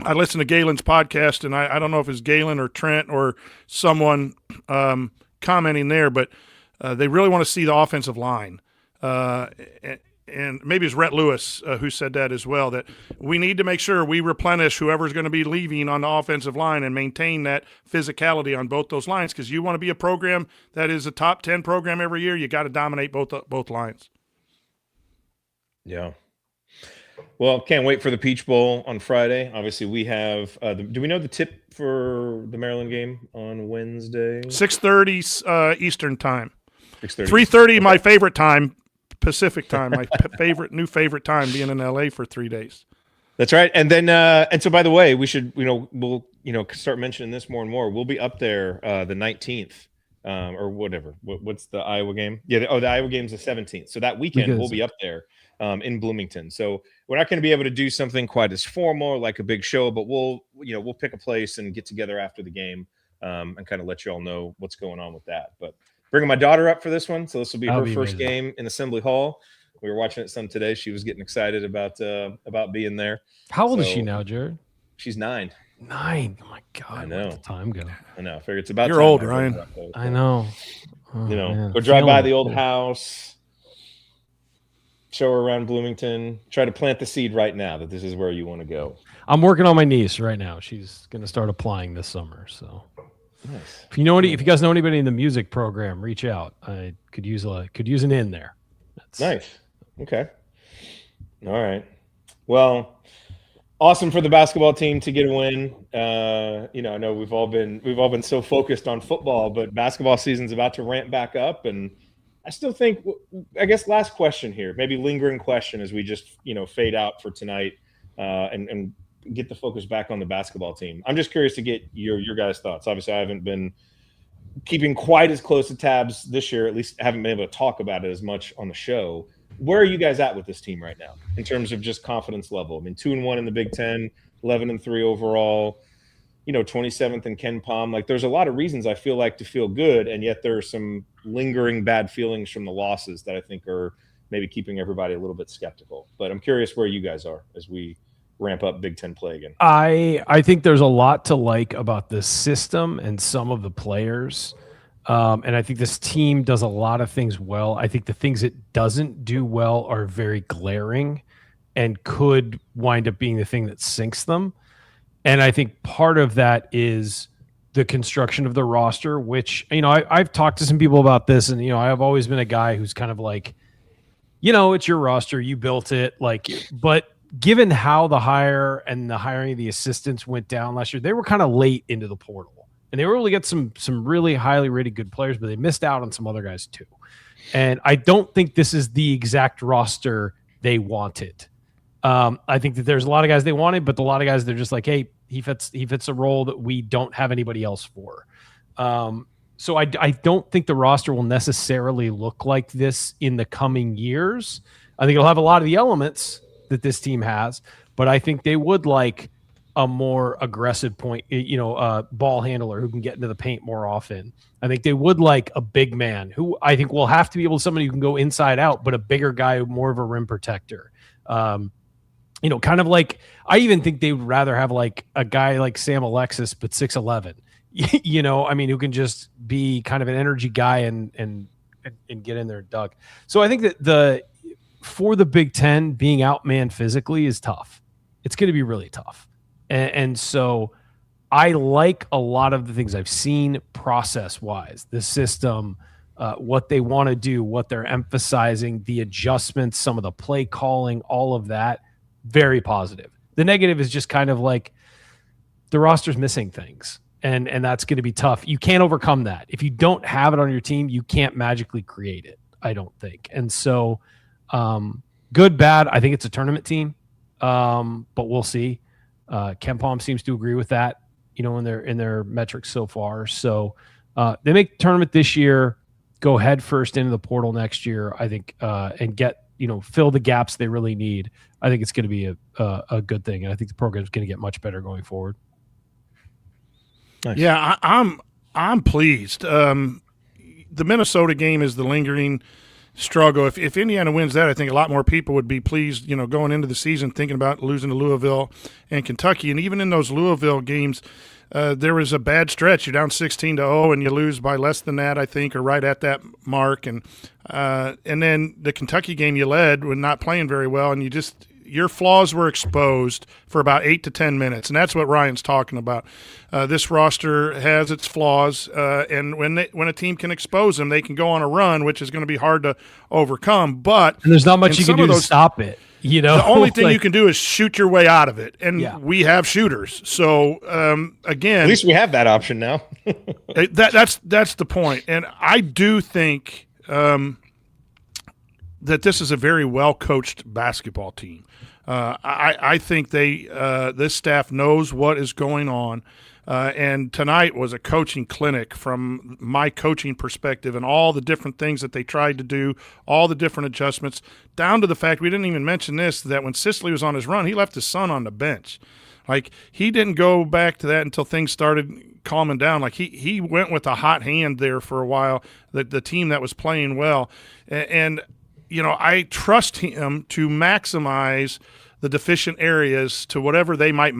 I listened to Galen's podcast, and I don't know if it's Galen or Trent or someone commenting there, but they really want to see the offensive line. And maybe it's Rhett Lewis who said that as well, that we need to make sure we replenish whoever's going to be leaving on the offensive line and maintain that physicality on both those lines, because you want to be a program that is a top 10 program every year. You got to dominate both lines. Yeah. Well, can't wait for the Peach Bowl on Friday. Obviously, we have do we know the tip for the Maryland game on Wednesday? 6:30 Eastern time. 6:30. 3:30, okay. My favorite time. Pacific time, my new favorite time, being in LA for 3 days. That's right. And then and so by the way, we should we'll start mentioning this more and more. We'll be up there the 19th or whatever. What's the Iowa game? Yeah, the Iowa game's the 17th. So that weekend we'll be up there in Bloomington. So we're not going to be able to do something quite as formal like a big show, but we'll pick a place and get together after the game and kind of let you all know what's going on with that. But bringing my daughter up for this one, so this will be her first game in Assembly Hall. We were watching it some today. She was getting excited about being there. How old is she now, Jerod? She's 9. 9. Oh my God! I know. Let the time go. I know. I figure it's about. You're old, Ryan. I know. Oh, go drive by the old house, show her around Bloomington. Try to plant the seed right now that this is where you want to go. I'm working on my niece right now. She's going to start applying this summer, so. Nice. If you guys know anybody in the music program, reach out. I could use an in there. That's nice. Okay. All right. Well, awesome for the basketball team to get a win. I know we've all been so focused on football, but basketball season's about to ramp back up, and I still think, I guess, last question here, maybe lingering question as we just fade out for tonight, and get the focus back on the basketball team. I'm just curious to get your guys' thoughts. Obviously, I haven't been keeping quite as close to tabs this year. At least I haven't been able to talk about it as much on the show. Where are you guys at with this team right now in terms of just confidence level? I mean, 2-1 in the Big Ten, 11-3 overall, 27th in Ken Palm. Like, there's a lot of reasons I feel like to feel good, and yet there are some lingering bad feelings from the losses that I think are maybe keeping everybody a little bit skeptical. But I'm curious where you guys are as we ramp up Big Ten play again. I think there's a lot to like about the system and some of the players. And I think this team does a lot of things well. I think the things it doesn't do well are very glaring and could wind up being the thing that sinks them. And I think part of that is the construction of the roster, which, I've talked to some people about this, and, I've always been a guy who's kind of like, it's your roster, you built it, but given how the hire and the hiring of the assistants went down last year, they were kind of late into the portal, and they were able to get some really highly rated good players, but they missed out on some other guys too. And I don't think this is the exact roster they wanted. I think that there's a lot of guys they wanted, but a lot of guys, they're just like, hey, he fits a role that we don't have anybody else for. So I don't think the roster will necessarily look like this in the coming years. I think it'll have a lot of the elements that this team has, but I think they would like a more aggressive ball handler who can get into the paint more often. I think they would like a big man who I think will have to be able to somebody who can go inside out, but a bigger guy, more of a rim protector. Kind of like, I even think they would rather have like a guy like Sam Alexis, but 6'11", who can just be kind of an energy guy and get in there and dunk. So I think that for the Big Ten, being outmanned physically is tough. It's going to be really tough. And so I like a lot of the things I've seen process-wise, the system, what they want to do, what they're emphasizing, the adjustments, some of the play calling, all of that, very positive. The negative is just kind of like the roster's missing things. And that's going to be tough. You can't overcome that. If you don't have it on your team, you can't magically create it, I don't think. And so good, bad, I think it's a tournament team, but we'll see. Ken Palm seems to agree with that, in their metrics so far. So they make the tournament this year, go head first into the portal next year, I think, and get, fill the gaps they really need. I think it's going to be a good thing. And I think the program is going to get much better going forward. Nice. Yeah, I'm pleased. The Minnesota game is the lingering struggle. If Indiana wins that, I think a lot more people would be pleased, going into the season thinking about losing to Louisville and Kentucky. And even in those Louisville games, there was a bad stretch. You're down 16-0 and you lose by less than that, I think, or right at that mark. And then the Kentucky game you led when not playing very well, and your flaws were exposed for about 8 to 10 minutes, and that's what Ryan's talking about. This roster has its flaws, and when a team can expose them, they can go on a run, which is going to be hard to overcome. But and there's not much you can do to stop it. The only thing you can do is shoot your way out of it, and we have shooters. So again, at least we have that option now. that's the point, and I do think that this is a very well coached basketball team. I think this staff knows what is going on, and tonight was a coaching clinic from my coaching perspective and all the different things that they tried to do, all the different adjustments, down to the fact we didn't even mention this, that when Sisley was on his run, he left his son on the bench. Like, he didn't go back to that until things started calming down. Like, he went with a hot hand there for a while, the team that was playing well. And I trust him to maximize the deficient areas to whatever they might,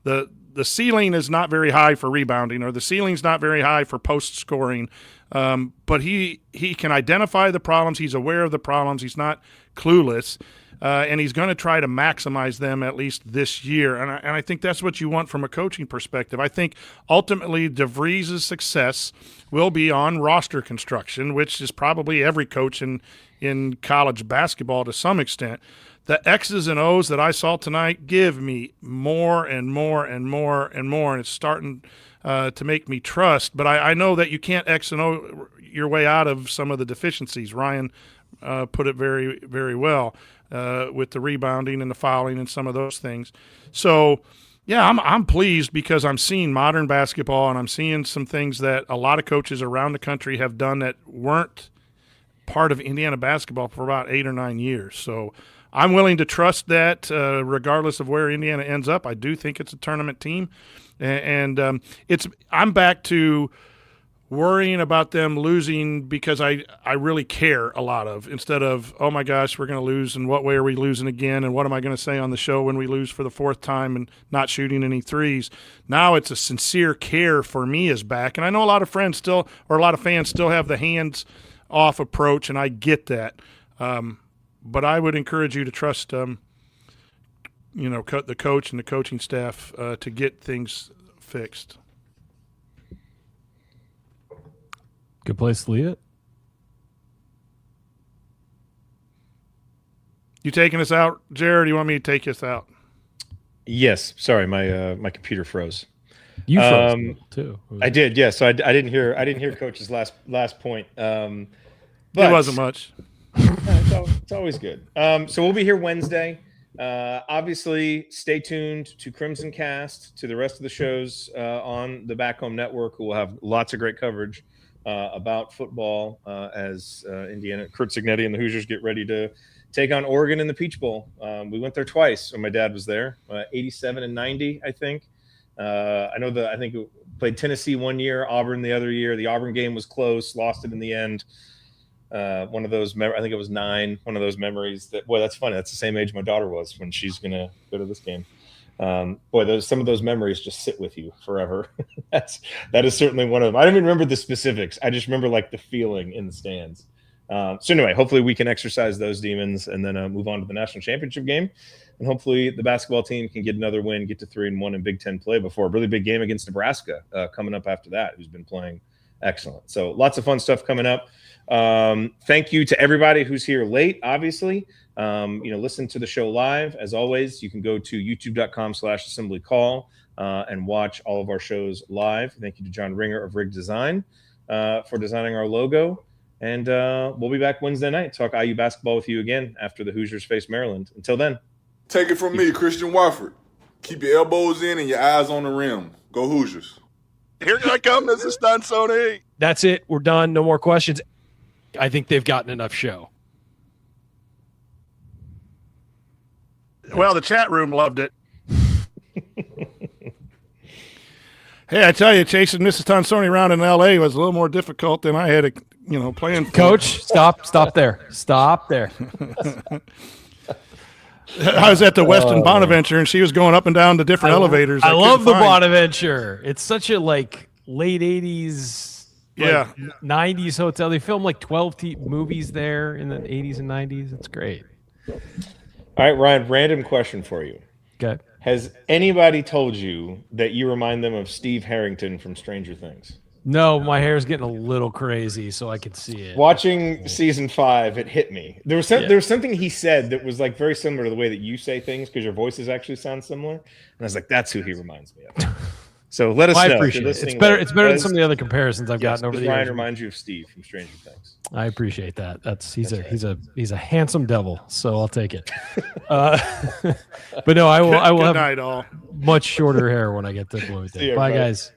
the ceiling is not very high for rebounding, or the ceiling's not very high for post scoring. But he can identify the problems. He's aware of the problems. He's not clueless. And he's going to try to maximize them at least this year. And I think that's what you want from a coaching perspective. I think ultimately DeVries' success will be on roster construction, which is probably every coach in college basketball to some extent. The X's and O's that I saw tonight give me more and more and more and more, and it's starting to make me trust. But I know that you can't X and O your way out of some of the deficiencies. Ryan put it very, very well with the rebounding and the fouling and some of those things. So, yeah, I'm pleased because I'm seeing modern basketball, and I'm seeing some things that a lot of coaches around the country have done that weren't part of Indiana basketball for about 8 or 9 years. So I'm willing to trust that regardless of where Indiana ends up. I do think it's a tournament team. And I'm back to worrying about them losing because I really care a lot of, instead of, oh my gosh, we're going to lose, and what way are we losing again, and what am I going to say on the show when we lose for the 4th time and not shooting any threes. Now it's a sincere care for me is back. And I know a lot of friends still, or a lot of fans still have the hands off approach, and I get that. But I would encourage you to trust, the coach and the coaching staff to get things fixed. Good place to leave it. You taking us out, Jerod? You want me to take us out? Yes. Sorry, my computer froze. You froze too. I did. Yeah. So I didn't hear Coach's last point. But it wasn't much. It's always good. So we'll be here Wednesday. Obviously, stay tuned to Crimson Cast, to the rest of the shows on the Back Home Network, who will have lots of great coverage about football as Indiana, Curt Cignetti and the Hoosiers get ready to take on Oregon in the Peach Bowl. We went there twice when my dad was there, 87 and 90, I think. I think we played Tennessee one year, Auburn the other year. The Auburn game was close, lost it in the end. One of those, I think it was 9. One of those memories that, boy, that's funny. That's the same age my daughter was when she's gonna go to this game. Some of those memories just sit with you forever. That is certainly one of them. I don't even remember the specifics. I just remember like the feeling in the stands. So anyway, hopefully we can exercise those demons and then move on to the national championship game, and hopefully the basketball team can get another win, get to 3-1 in Big Ten play before a really big game against Nebraska coming up after that, who's been playing excellent. So lots of fun stuff coming up. Thank you to everybody who's here late, obviously. Listen to the show live. As always, you can go to youtube.com/assemblycall and watch all of our shows live. Thank you to John Ringer of Rig Design for designing our logo. And we'll be back Wednesday night. Talk IU basketball with you again after the Hoosiers face Maryland. Until then. Take it from me, Christian Wofford. Keep your elbows in and your eyes on the rim. Go Hoosiers. Here I come. This is Tonsoni. That's it. We're done. No more questions. I think they've gotten enough show. Well, the chat room loved it. Hey, I tell you, chasing Mrs. Tonsoni around in L.A. was a little more difficult than I had, playing. Coach, stop there. Stop there. I was at the Westin Bonaventure, and she was going up and down the different elevators. I love the Bonaventure. It's such a late 80s, 90s hotel. They filmed 12 movies there in the 80s and 90s. It's great. All right, Ryan, random question for you. Okay. Has anybody told you that you remind them of Steve Harrington from Stranger Things? No, my hair's getting a little crazy, so I could see it. Watching season 5, it hit me. There was something he said that was very similar to the way that you say things because your voices actually sound similar. And I was like, that's who he reminds me of. So let us know. I appreciate it. It's better than some of the other comparisons I've gotten over the years. Ryan reminds you of Steve from Stranger Things. I appreciate that. He's a handsome devil, so I'll take it. But no, I will Good have night, all. much shorter hair when I get to Bloomington. Bye, guys.